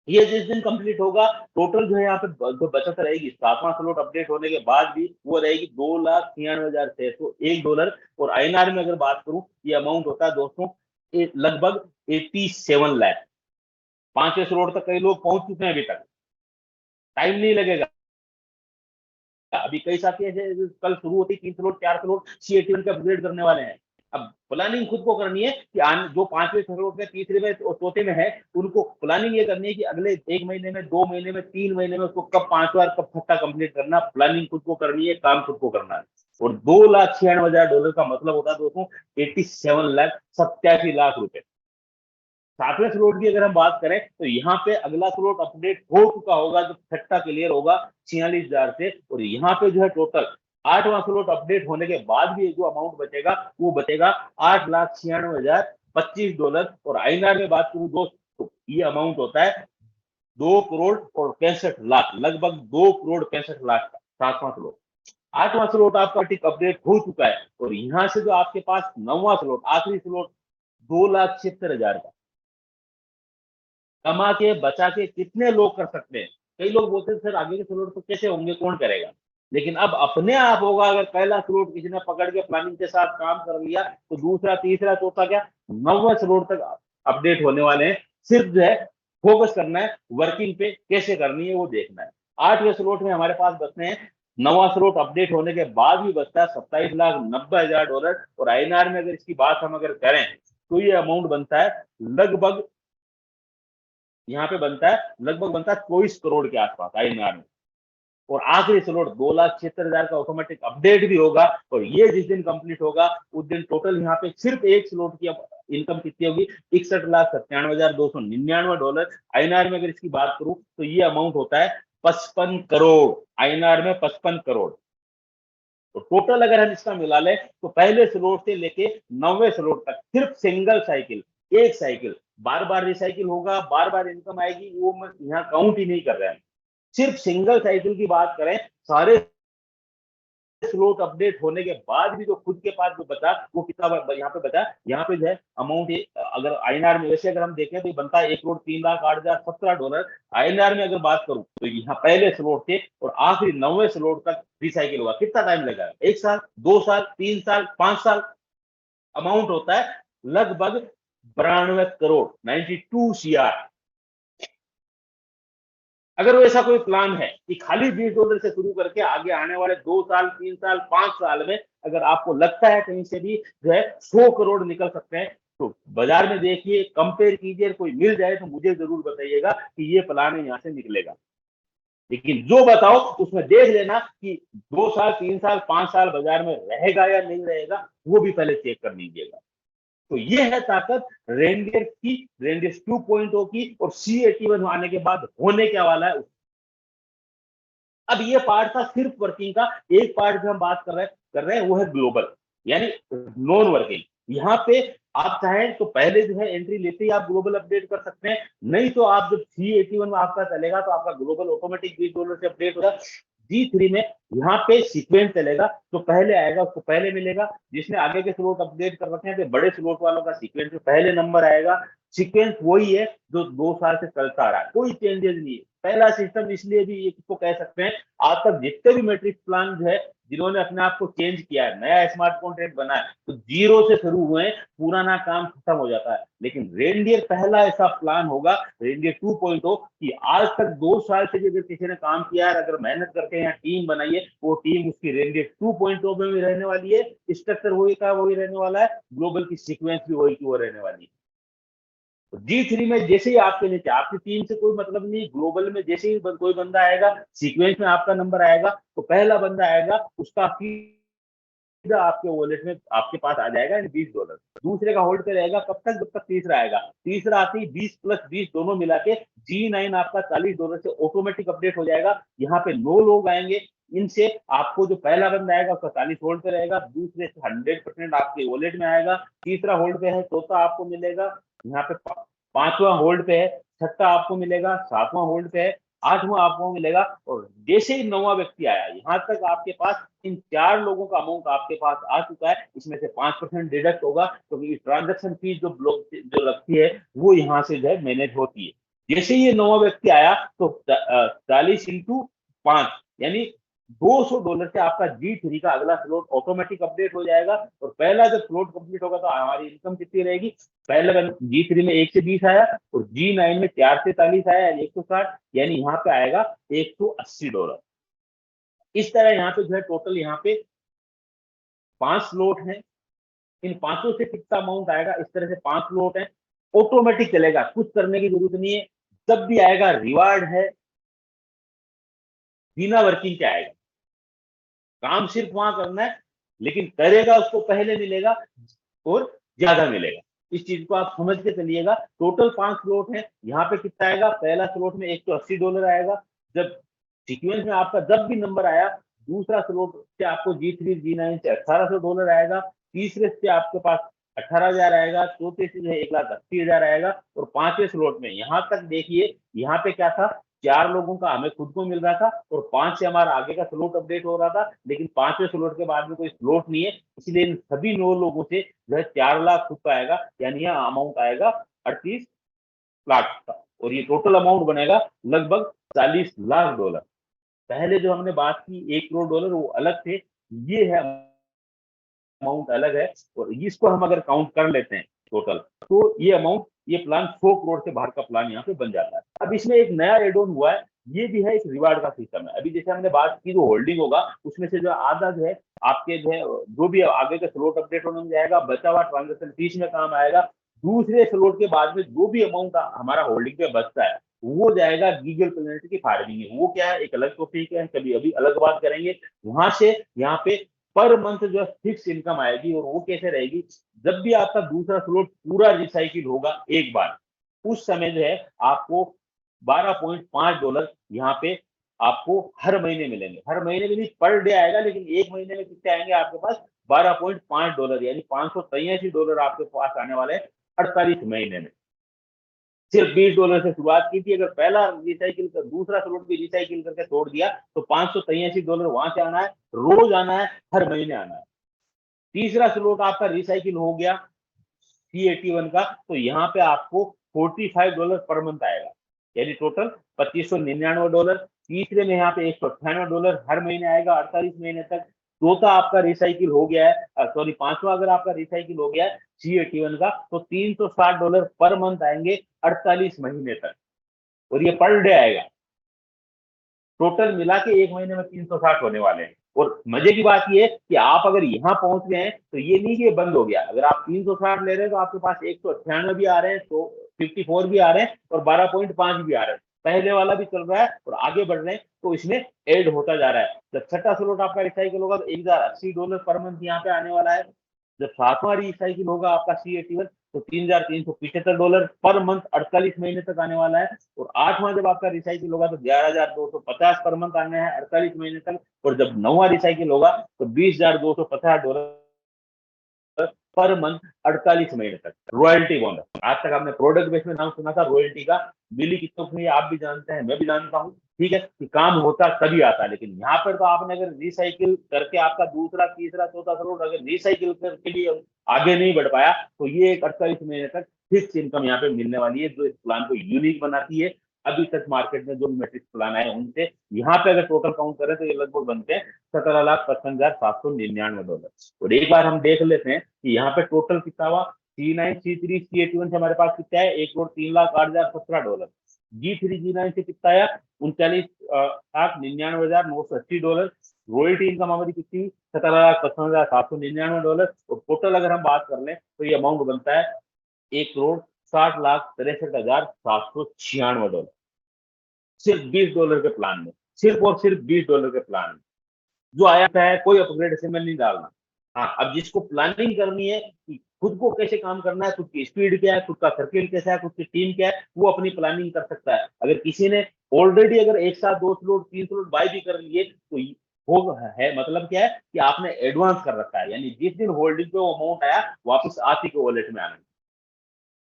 ये जिस दिन कंप्लीट होगा टोटल जो है यहाँ पे जो बचत रहेगी 7वां स्लॉट अपडेट होने के बाद भी, वो रहेगी $2,96,001। और INR में अगर बात करूं ये अमाउंट होता है दोस्तों लगभग 87 लाख। 5वें स्लॉट तक कई लोग पहुंच चुके हैं, अभी तक टाइम नहीं लगेगा। अभी कई साथी ऐसे कल शुरू होती 3 स्लॉट 4 स्लॉट C81 के अपग्रेड करने वाले हैं। अब प्लानिंग खुद को करनी है कि जो 5वें स्लॉट में, तीसरे में और चौथे में है, उनको प्लानिंग ये करनी है कि अगले 1 महीने में, 2 महीने में, 3 महीने में उसको कब 5वां कब छठा कंप्लीट करना। प्लानिंग खुद को करनी है, काम खुद को करना है। और $2,96,000 का मतलब होता है दोस्तों 87 लाख रुपए। 7वें स्लॉट की अगर हम बात करें तो यहाँ पे अगला स्लॉट अपडेट हो चुका होगा, जो छठा क्लियर होगा 46,000 से। और यहाँ पे जो है टोटल 8वां स्लॉट अपडेट होने के बाद भी जो अमाउंट बचेगा वो बचेगा $8,96,025। और INR में बात करूं दोस्तों, ये अमाउंट होता है 2,65,00,000, लगभग 2,65,00,000 का 7वां स्लॉट। 8वां स्लॉट आपका टिक अपडेट हो चुका है। और यहाँ से जो आपके पास 9वां स्लॉट, आखिरी स्लॉट, 2,76,000 का कमा के बचा के कितने लोग कर सकते हैं? कई लोग बोलते हैं सर आगे के स्लॉट तो कैसे होंगे, कौन करेगा? लेकिन अब अपने आप होगा। अगर पहला स्लॉट किसी ने पकड़ के प्लानिंग के साथ काम कर लिया तो दूसरा, तीसरा, चौथा, क्या 9वां स्लॉट तक अपडेट होने वाले हैं। सिर्फ जो है फोकस करना है, वर्किंग पे कैसे करनी है वो देखना है। 8वें स्लॉट में हमारे पास बचते हैं नवा स्लॉट अपडेट होने के बाद भी बचता है $27,90,000 और INR में अगर इसकी बात हम अगर करें तो ये अमाउंट बनता है लगभग, यहाँ पे बनता है लगभग बनता है 24 करोड़ के आसपास INR में। और आखिरी स्लॉट 2,76,000 का ऑटोमेटिक अपडेट भी होगा और ये जिस दिन कंप्लीट होगा उस दिन टोटल यहाँ पे सिर्फ एक स्लॉट की इनकम कितनी होगी, $61,97,299। INR में अगर इसकी बात करूं तो ये अमाउंट होता है 55 करोड़, INR में 55 करोड़। तो टोटल अगर हम इसका मिला लें तो पहले स्लॉट से लेके 9वें स्लॉट तक सिर्फ सिंगल साइकिल, एक साइकिल, बार बार रिसाइकिल होगा, बार बार इनकम आएगी, वो मैं यहाँ काउंट ही नहीं कर रहे हैं। सिर्फ सिंगल साइकिल की बात करें, सारे स्लॉट अपडेट होने के बाद भी जो खुद के पास जो बचा वो कितना यहाँ पे बचा, यहाँ पे जो है अमाउंट अगर INR में वैसे अगर हम देखें तो बनता है $1,03,08,017। INR में अगर बात करूं तो यहाँ पहले स्लॉट से और आखिरी 9वें स्लॉट तक रिसाइकिल हुआ, कितना टाइम लगेगा, 1 साल, 2 साल, 3 साल, 5 साल। अमाउंट होता है लगभग 92 करोड़, 92 CR। अगर वैसा कोई प्लान है कि खाली $20 से शुरू करके आगे आने वाले 2 साल, 3 साल, 5 साल में अगर आपको लगता है कहीं से भी जो है 100 करोड़ निकल सकते हैं तो बाजार में देखिए, कंपेयर कीजिए, कोई मिल जाए तो मुझे जरूर बताइएगा कि ये प्लान है यहाँ से निकलेगा। लेकिन जो बताओ उसमें देख लेना कि 2 साल, 3 साल, 5 साल बाजार में रहेगा या नहीं रहेगा, वो भी पहले चेक कर लीजिएगा। तो ये है ताकत रेनडियर की, रेनडियर 2.0 की, और C81 आने के बाद होने क्या वाला है। अब ये पार्ट था सिर्फ वर्किंग का। एक पार्ट जो हम बात कर रहे हैं वो है ग्लोबल, यानी नॉन वर्किंग। यहाँ पे आप चाहें तो पहले जो है एंट्री लेते ही आप ग्लोबल अपडेट कर सकते हैं, नहीं तो आप जब C81 में आपका चलेगा तो आपका ग्लोबल ऑटोमेटिक $20 से अपडेट होगा। G3 में यहाँ पे सीक्वेंस चलेगा, तो पहले आएगा उसको पहले मिलेगा। जिसने आगे के स्लॉट अपडेट कर रखे हैं तो बड़े स्लॉट वालों का सीक्वेंस में पहले नंबर आएगा। सीक्वेंस वही है जो 2 साल से चलता आ रहा है, कोई चेंजेस नहीं है। पहला सिस्टम इसलिए भी इसको कह सकते हैं, आज तक जितने भी मैट्रिक्स प्लान जो है जिन्होंने अपने आप को चेंज किया है, नया स्मार्ट कॉन्ट्रैक्ट बना है, तो 0 से शुरू हुए, पुराना काम खत्म हो जाता है। लेकिन रेनडियर पहला ऐसा प्लान होगा, रेनडियर 2.0, कि आज तक 2 साल से अगर किसी ने काम किया है, अगर मेहनत करके यहाँ टीम बनाई है, वो टीम उसकी रेनडियर 2.0 में भी रहने वाली है। स्ट्रक्चर वही का वही रहने वाला है, ग्लोबल की सीक्वेंस भी वही की वो रहने वाली है। G3 में जैसे ही आपके नीचे, आपकी टीम से कोई मतलब नहीं, ग्लोबल में जैसे ही कोई बंदा आएगा, सीक्वेंस में आपका नंबर आएगा, तो पहला बंदा आएगा उसका सीधा आपके वॉलेट में आपके पास आ जाएगा $20। दूसरे का होल्ड पे रहेगा कब तक, जब तक तीसरा आएगा। तीसरा आते ही 20 + 20 दोनों मिला के G9 आपका $40 से ऑटोमेटिक अपडेट हो जाएगा। यहाँ पे 9 लोग आएंगे, इनसे आपको जो पहला बंदा आएगा उसका 40 होल्ड पे रहेगा, दूसरे से 100% आपके वॉलेट में आएगा, तीसरा होल्ड पे है, चौथा आपको मिलेगा, यहाँ पे 5वां होल्ड पे है, छठा आपको मिलेगा, 7वां होल्ड पे है, 8वां आपको मिलेगा। और जैसे ही 9वां व्यक्ति आया, यहाँ तक आपके पास इन 4 लोगों का अमाउंट आपके पास आ चुका है। इसमें से 5% डिडक्ट होगा, क्योंकि ट्रांजेक्शन फीस जो लगती है वो यहाँ से जो है मैनेज होती है। जैसे ही ये 9वां व्यक्ति आया तो 40 × 5 यानी $200 से आपका G3 का अगला स्लॉट ऑटोमेटिक अपडेट हो जाएगा। और पहला जब स्लॉट कंप्लीट होगा तो हमारी इनकम कितनी रहेगी, पहले G3 में 1 से 20 आया और G9 में 4 से 40 आया, 160, यानी यहाँ पे आएगा $180। इस तरह यहाँ पे जो है टोटल यहाँ पे 5 स्लॉट हैं। इन पांचों से कितना अमाउंट आएगा, इस तरह से 5 स्लॉट हैं, ऑटोमेटिक चलेगा, कुछ करने की जरूरत नहीं है। जब भी आएगा रिवार्ड है, बिना वर्किंग के आएगा, काम सिर्फ वहां करना है, लेकिन करेगा उसको पहले मिलेगा और ज्यादा मिलेगा। इस चीज को आप समझ के चलिएगा। टोटल 5 स्लॉट है, यहाँ पे कितना आएगा, पहला स्लॉट में $180 आएगा। जब सीक्वेंस में आपका जब भी नंबर आया, दूसरा स्लॉट से आपको G3 G9 से $1800 आएगा, तीसरे से आपके पास 18,000 आएगा, चौथे से 1,80,000 आएगा, और 5वें स्लॉट में यहाँ तक देखिए, यहाँ पे क्या था, 4 लोगों का हमें खुद को मिल रहा था और 5 से हमारा आगे का स्लॉट अपडेट हो रहा था। लेकिन 5वें स्लॉट के बाद में कोई स्लॉट नहीं है, इसलिए इन सभी 9 लोगों से जो है 4 लाख खुद का आएगा, यानी यह अमाउंट आएगा 38 लाख का। और ये टोटल अमाउंट बनेगा लगभग $40 लाख। पहले जो हमने बात की $1 करोड़ वो अलग थे, ये है अमाउंट अलग है। और इसको हम अगर काउंट कर लेते हैं टोटल, तो ये अमाउंट, ये प्लान 100 करोड़ से बाहर का प्लान यहाँ पे बन जाता है। अब इसमें एक नया एड ऑन हुआ है, ये भी है, एक रिवार्ड का सिस्टम है। अभी जैसे हमने बात की, जो होल्डिंग होगा उसमें से जो आधा जो है आपके जो है, जो भी आगे का स्लॉट अपडेट होने में जाएगा, बचा हुआ ट्रांजेक्शन फीस में काम आएगा। दूसरे स्लॉट के बाद में जो भी अमाउंट हमारा होल्डिंग पे बचता है वो जाएगा गीगल प्लेनेट की फार्मिंग में। वो क्या है, एक अलग टॉपिक है, कभी अभी अलग बात करेंगे। वहां से यहाँ पे पर मंथ जो है फिक्स इनकम आएगी, और वो कैसे रहेगी, जब भी आपका दूसरा स्लॉट पूरा रिसाइकिल होगा एक बार, उस समय जो है आपको $12.5 यहाँ पे आपको हर महीने मिलेंगे। हर महीने में नहीं, पर डे आएगा, लेकिन एक महीने में कितने आएंगे आपके पास, $12.5, यानी $583 आपके पास आने वाले हैं 48 महीने में। सिर्फ $20 से शुरुआत की थी, अगर पहला रिसाइकिल कर दूसरा स्लॉट भी रिसाइकिल करके छोड़ दिया तो $583 वहां से आना है, रोज आना है, हर महीने आना है। तीसरा स्लॉट आपका रिसाइकिल हो गया C81 का, तो यहाँ पे आपको $45 पर मंथ आएगा, यानी टोटल $2599। तीसरे में यहाँ पे $198 हर महीने आएगा 48 महीने तक। चौथा आपका रिसाइकिल हो गया है, सॉरी पांचवा अगर आपका रिसाइकिल हो गया है C81 का, तो $360 पर मंथ आएंगे 48 महीने तक, और ये पर डे आएगा। टोटल मिला के एक महीने में 360 होने वाले हैं। और मजे की बात ये है कि आप अगर यहाँ पहुंच गए हैं तो ये नहीं कि ये बंद हो गया। अगर आप 360 ले रहे हैं तो आपके पास 198 भी आ रहे हैं, तो 54 भी आ रहे हैं, और 12.5 भी आ रहे हैं। पहले वाला भी चल रहा है और आगे बढ़ रहे हैं, तो इसमें ऐड होता जा रहा है। जब छठा स्लॉट आपका रिसाइकिल होगा तो $1080 पर मंथ यहाँ पे आने वाला है। जब सातवां रिसाइकिल होगा आपका C81 तो $3375 पर मंथ 48 महीने तक आने वाला है। और आठवां जब आपका रिसाइकिल होगा तो 11,250 पर मंथ आने हैं 48 महीने तक। और जब नौवां रिसाइकिल होगा तो $20,250 पर मंथ 48 महीने तक। रॉयल्टी बोनस, आज तक आपने प्रोडक्ट बेस में नाम सुना था रॉयल्टी का, बिली कितनों की आप भी जानते हैं, मैं भी जानता हूँ, ठीक है, कि काम होता तभी आता है। लेकिन यहाँ पर तो आपने अगर रिसाइकिल करके आपका दूसरा तीसरा चौथा स्लॉट अगर रिसाइकिल करके भी आगे नहीं बढ़ पाया, तो ये एक 48 महीने तक फिक्स इनकम यहाँ पे मिलने वाली है, जो इस प्लान को यूनिक बनाती है। अभी तक मार्केट में जो मैट्रिक्स प्लान आए उनसे यहाँ पे अगर टोटल काउंट करें तो ये लगभग बनते हैं $17,55,799। और एक बार हम देख लेते हैं कि यहाँ पे टोटल कितना हुआ। C9 C3 C81 से हमारे पास कितना है, $1,03,08,017। G3 G9 से कितना आया, $39,99,980। रॉयल्टी इनकम हमारी कितनी, $17,55,799। और टोटल अगर हम बात कर लें तो ये अमाउंट बनता है $1,60,63,796। सिर्फ $20 के प्लान में, सिर्फ और सिर्फ $20 के प्लान में जो आया है। कोई अपग्रेड सिमेंट नहीं डालना। हाँ, अब जिसको प्लानिंग करनी है कि खुद को कैसे काम करना है, खुद की स्पीड क्या है, खुद का सर्किल कैसा है, खुद की टीम क्या है, वो अपनी प्लानिंग कर सकता है। अगर किसी ने ऑलरेडी अगर एक साथ 2 स्लॉट 3 स्लॉट बाय भी कर लिए तो हो है, मतलब क्या है कि आपने एडवांस कर रखा है, यानी जिस दिन होल्डिंग पे वो अमाउंट आया वापस आप ही के वॉलेट में आना।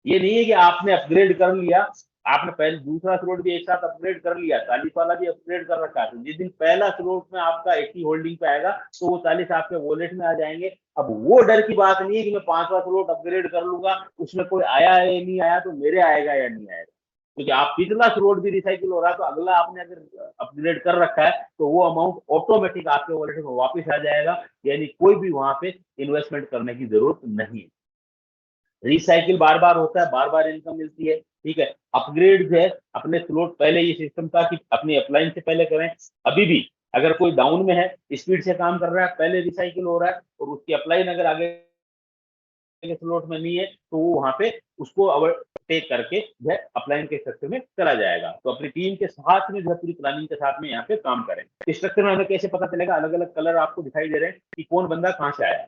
ये नहीं है कि आपने अपग्रेड कर लिया, आपने पहले दूसरा स्लॉट भी एक साथ अपग्रेड कर लिया, 40 वाला भी अपग्रेड कर रखा है, तो जिस दिन पहला स्लॉट में आपका 80 होल्डिंग पे आएगा तो वो 40 आपके वॉलेट में आ जाएंगे। अब वो डर की बात नहीं है कि मैं 5वां स्लॉट अपग्रेड कर लूंगा, उसमें कोई आया है या नहीं आया, तो मेरे आएगा या नहीं आएगा। क्योंकि आप पिछला स्लॉट भी रिसाइकिल हो रहा है, तो अगला आपने अगर अपग्रेड कर रखा है तो वो अमाउंट ऑटोमेटिक आपके वॉलेट में वापस आ जाएगा, यानी कोई भी वहां पे इन्वेस्टमेंट करने की जरूरत नहीं है। रिसाइकिल बार बार होता है, बार बार इनकम मिलती है, ठीक है। अपग्रेड जो है अपने स्लॉट, पहले ये सिस्टम था कि अपनी अपलाइन से पहले करें। अभी भी अगर कोई डाउन में है, स्पीड से काम कर रहा है, पहले रिसाइकिल हो रहा है और उसकी अपलाइन अगर आगे के स्लॉट में नहीं है तो वो वहां पे उसको ओवरटेक करके जो है अपलाइन के स्ट्रक्चर में चला जाएगा। तो अपनी टीम के साथ में जो है पूरी प्लानिंग के साथ में यहाँ पे काम करें। इस स्ट्रक्चर में हमें कैसे पता चलेगा, अलग अलग कलर आपको दिखाई दे रहे हैं कि कौन बंदा कहाँ से आया है।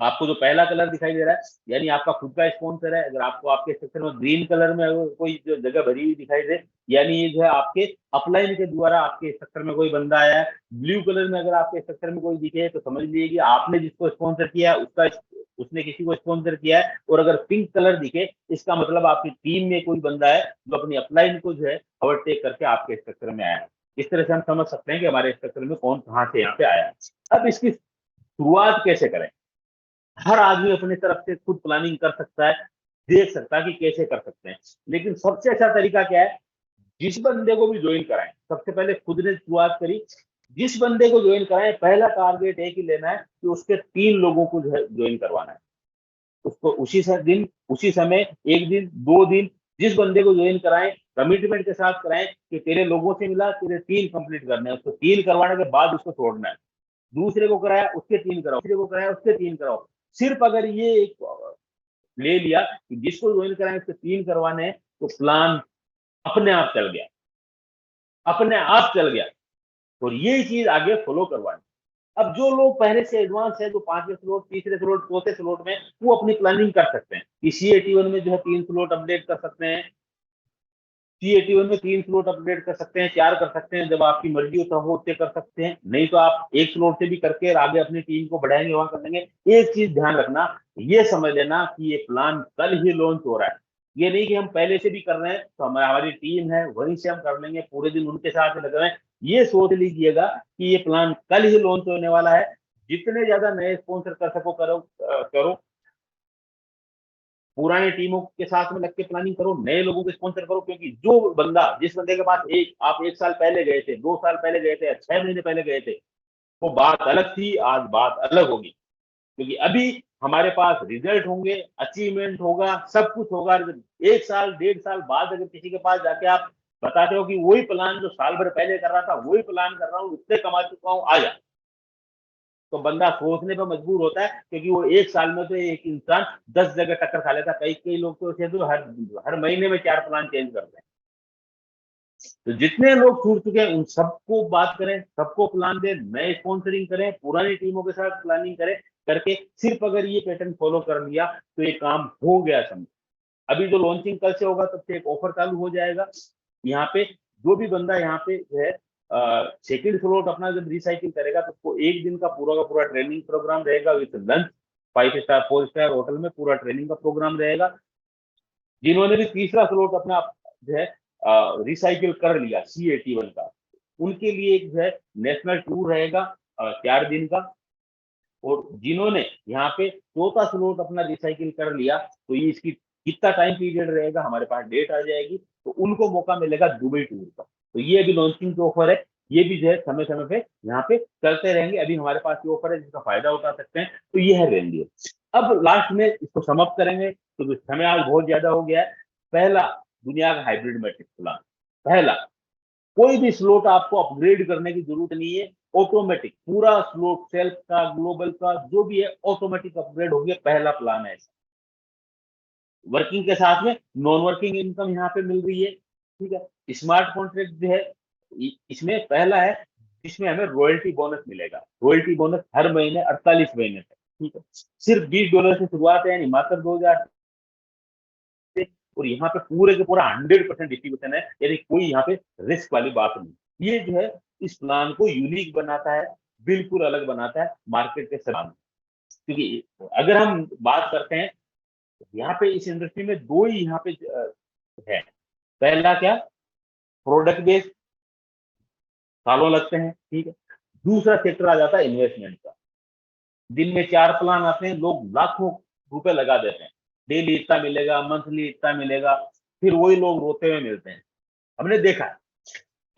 आपको जो पहला कलर दिखाई दे रहा है यानी आपका खुद का स्पॉन्सर है। अगर आपको आपके सेक्टर में ग्रीन कलर में अगर कोई जो जगह भरी हुई दिखाई दे, यानी ये जो है आपके अपलाइन के द्वारा आपके सेक्टर में कोई बंदा आया है। ब्लू कलर में अगर आपके सेक्टर में कोई दिखे तो समझ लीजिए कि आपने जिसको स्पॉन्सर किया है उसका उसने किसी को स्पॉन्सर किया है। और अगर पिंक कलर दिखे इसका मतलब आपकी टीम में कोई बंदा है जो अपनी अपलाइन को जो है ओवरटेक करके आपके स्ट्रक्चर में आया है। इस तरह से हम समझ सकते हैं कि हमारे स्ट्रक्चर में कौन कहाँ से यहाँ पे आया है। अब इसकी शुरुआत कैसे करें। हर आदमी अपनी तरफ से खुद प्लानिंग कर सकता है, देख सकता है कि कैसे कर सकते हैं, लेकिन सबसे अच्छा तरीका क्या है, जिस बंदे को भी ज्वाइन कराएं। सबसे पहले खुद ने शुरुआत करी, जिस बंदे को ज्वाइन कराएं पहला टारगेट एक ही लेना है कि उसके 3 लोगों को जो है ज्वाइन करवाना है। उसको उसी दिन, उसी समय, 1 दिन 2 दिन, जिस बंदे को ज्वाइन कराएं कमिटमेंट के साथ कराएं कि तेरे लोगों से मिला, तेरे 3 कंप्लीट करने हैं, उसको 3 करवाने के बाद उसको छोड़ना है। दूसरे को कराया, उसके 3 कराओ, तीसरे को कराया, उसके 3 कराओ। सिर्फ अगर ये एक ले लिया कि जिसको ज्वाइन कराएं उसके 3 करवाने हैं, तो प्लान अपने आप चल गया, अपने आप चल गया। और ये चीज आगे फॉलो करवानी। अब जो लोग पहले से एडवांस है, जो 5वें स्लॉट, तीसरे स्लॉट, चौथे स्लॉट में, वो अपनी प्लानिंग कर सकते हैं कि C81 में जो है 3 स्लॉट अपडेट कर सकते हैं, C81 में 3 स्लॉट अपडेट कर सकते हैं, 4 कर सकते हैं, जब आपकी मर्जी हो तो वो उतने कर सकते हैं, नहीं तो आप एक स्लॉट से भी करके आगे अपनी टीम को बढ़ाएंगे, वहां कर देंगे। एक चीज ध्यान रखना, ये समझ लेना कि ये प्लान कल ही लॉन्च हो रहा है। ये नहीं कि हम पहले से भी कर रहे हैं तो हमारी टीम है वहीं से हम कर लेंगे, पूरे दिन उनके साथ लग रहे हैं। ये सोच लीजिएगा कि ये प्लान कल ही लॉन्च होने वाला है। जितने ज्यादा नए स्पॉन्सर कर सको करो, करो। पुराने टीमों के साथ में लग के प्लानिंग करो, नए लोगों को स्पॉन्सर करो, क्योंकि जो बंदा, जिस बंदे के पास आप 1 साल पहले गए थे, 2 साल पहले गए थे, 6 महीने पहले गए थे, वो बात अलग थी, आज बात अलग होगी। क्योंकि अभी हमारे पास रिजल्ट होंगे, अचीवमेंट होगा, सब कुछ होगा। 1 साल 1.5 साल बाद अगर किसी के पास जाके आप बताते हो कि वही प्लान जो साल भर पहले कर रहा था, वही प्लान कर रहा हूँ, इतने कमा चुका हूँ, आ जा, तो बंदा सोचने पर मजबूर होता है। क्योंकि वो 1 साल में तो एक इंसान 10 जगह टक्कर खा लेता है। कई कई लोग तो ऐसे तो हर महीने में 4 प्लान चेंज करते हैं। तो जितने लोग छूट चुके हैं उन सबको बात करें, सबको प्लान दें, नए स्पॉन्सरिंग करें, पुरानी टीमों के साथ प्लानिंग करें, करके सिर्फ अगर ये पैटर्न फॉलो कर लिया तो ये काम हो गया समझ। अभी जो लॉन्चिंग कल से होगा तब से एक ऑफर चालू हो जाएगा। यहाँ पे जो भी बंदा यहाँ पे जो है सेकंड स्लॉट अपना जब रिसाइकिल करेगा तो उसको 1 दिन का पूरा ट्रेनिंग प्रोग्राम रहेगा with lunch. 5 star 4 star hotel में पूरा ट्रेनिंग का प्रोग्राम रहेगा। जिन्होंने भी तीसरा स्लॉट अपना जो है रिसाइकिल कर लिया C81 का, उनके लिए एक जो है नेशनल टूर रहेगा 4 दिन का। और जिन्होंने यहाँ पे चौथा स्लॉट अपना रिसाइकिल कर लिया, तो ये इसकी कितना टाइम पीरियड रहेगा, हमारे पास डेट आ जाएगी, तो उनको मौका मिलेगा दुबई टूर का। तो ये अभी लॉन्चिंग जो ऑफर है, ये भी जो है समय समय पे यहाँ पे चलते रहेंगे। अभी हमारे पास ये ऑफर है जिसका फायदा उठा सकते हैं, तो ये है रेंडियर। अब लास्ट में इसको समाप्त करेंगे, तो समय आज बहुत ज्यादा हो गया है। पहला दुनिया का हाइब्रिड मैट्रिक्स प्लान, पहला कोई भी स्लॉट आपको अपग्रेड करने की जरूरत नहीं है, ऑटोमेटिक पूरा स्लॉट सेल्फ का, ग्लोबल का, जो भी है ऑटोमेटिक अपग्रेड हो गया। पहला प्लान है, वर्किंग के साथ में नॉन वर्किंग इनकम यहाँ पे मिल रही है। ठीक है, स्मार्ट कॉन्ट्रैक्ट जो है इसमें पहला है जिसमें हमें रॉयल्टी बोनस मिलेगा। रॉयल्टी बोनस हर महीने 48 महीने तक। ठीक है, सिर्फ $20 से शुरुआत है, यानी मात्र 2000। और यहाँ पे पूरे के पूरा 100% डिस्ट्रीब्यूशन है, यानी कोई यहाँ पे रिस्क वाली बात नहीं। ये जो है इस प्लान को यूनिक बनाता है, बिल्कुल अलग बनाता है मार्केट के समान। क्योंकि अगर हम बात करते हैं, यहाँ पे इस इंडस्ट्री में 2 ही यहाँ पे है। पहला क्या, प्रोडक्ट बेस्ड, सालों लगते हैं। ठीक है, दूसरा सेक्टर आ जाता है इन्वेस्टमेंट का। दिन में 4 प्लान आते हैं, लोग लाखों रुपए लगा देते हैं, डेली इतना मिलेगा, मंथली इतना मिलेगा, फिर वही लोग रोते हुए मिलते हैं। हमने देखा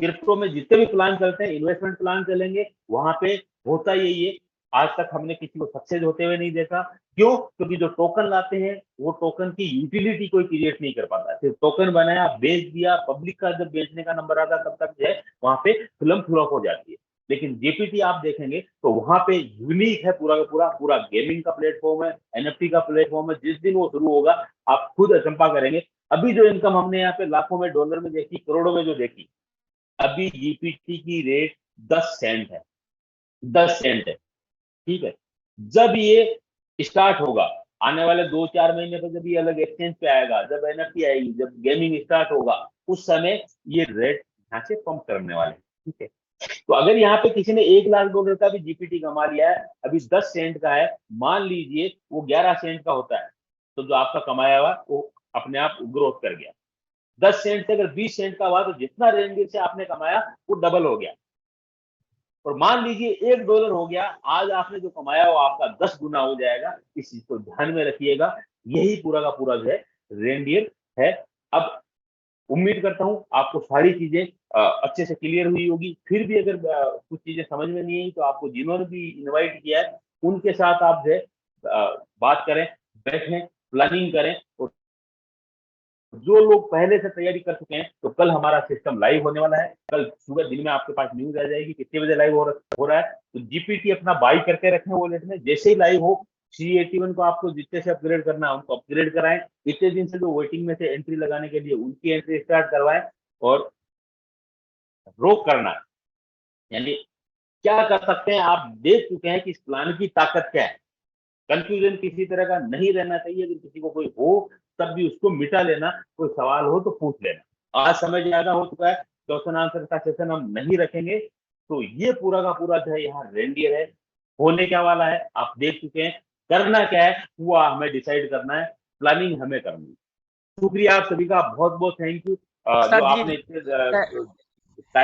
क्रिप्टो में जितने भी प्लान चलते हैं, इन्वेस्टमेंट प्लान चलेंगे, वहां पे होता यही है। आज तक हमने किसी को सक्सेस होते हुए नहीं देखा। क्यों? क्योंकि जो टोकन लाते हैं वो टोकन की यूटिलिटी कोई क्रिएट नहीं कर पाता। सिर्फ टोकन बनाया, बेच दिया, पब्लिक का जब बेचने का नंबर आता तब तक जो है वहां पे फिल्म फ्लॉप हो जाती है। लेकिन जेपीटी आप देखेंगे तो वहां पे यूनिक है, पूरा का पूरा गेमिंग का प्लेटफॉर्म है, एनएफटी का प्लेटफॉर्म है। जिस दिन वो शुरू होगा आप खुद अचंपा करेंगे। अभी जो इनकम हमने यहाँ पे लाखों में, डॉलर में देखी, करोड़ों में जो देखी, अभी जीपीटी की रेट 10 सेंट है, 10 सेंट है। ठीक है, जब ये स्टार्ट होगा आने वाले 2-4 महीने पे, जब ये अलग एक्सचेंज पे आएगा, जब एनएफटी आएगी, जब गेमिंग स्टार्ट होगा, उस समय ये रेट यहाँ से पंप करने वाले हैं। ठीक है, तो अगर यहाँ पे किसी ने $1,00,000 का भी जीपीटी कमा लिया है, अभी 10 सेंट का है, मान लीजिए वो 11 सेंट का होता है, तो जो आपका कमाया हुआ वो अपने आप ग्रोथ कर गया। 10 सेंट से अगर 20 सेंट का हुआ तो जितना रेंडियर से आपने कमाया वो डबल हो गया। और मान लीजिए $1 हो गया, आज आपने जो कमाया वो आपका 10 गुना हो जाएगा। इस चीज को ध्यान में रखिएगा। यही पूरा का पूरा जो है रेंडियर है। अब उम्मीद करता हूं आपको सारी चीजें अच्छे से क्लियर हुई होगी। फिर भी अगर कुछ चीजें समझ में नहीं आई तो आपको जिन्होंने भी इनवाइट किया है उनके साथ आप जो है बात करें, बैठें, प्लानिंग करें और जो लोग पहले से तैयारी कर चुके हैं, तो कल हमारा सिस्टम लाइव होने वाला है। कल सुबह दिन में आपके पास न्यूज आ जाएगी कितने बजे लाइव हो रहा है। तो जीपीटी अपना बाई करके रखें वॉलेट में, जैसे ही लाइव हो C81 को आपको जितने से अपग्रेड करना है उनको अपग्रेड कराएं। इतने दिन से जो वेटिंग में से एंट्री लगाने के लिए उनकी एंट्री स्टार्ट करवाएं। और रोक करना यानी क्या कर सकते हैं, आप देख चुके हैं कि इस प्लान की ताकत क्या है। कंफ्यूजन किसी तरह का नहीं रहना चाहिए। अगर किसी को कोई हो तब भी उसको मिटा लेना, कोई सवाल हो तो पूछ लेना। आज समय ज्यादा हो चुका है, क्वेश्चन आंसर का सेशन हम नहीं रखेंगे। तो ये पूरा का पूरा जो है यहाँ रेंडियर है, होने क्या वाला है आप देख चुके हैं। करना क्या है हुआ हमें डिसाइड करना है, प्लानिंग हमें करनी है। शुक्रिया आप सभी का, बहुत बहुत थैंक यू जो सर जी, आपने इतने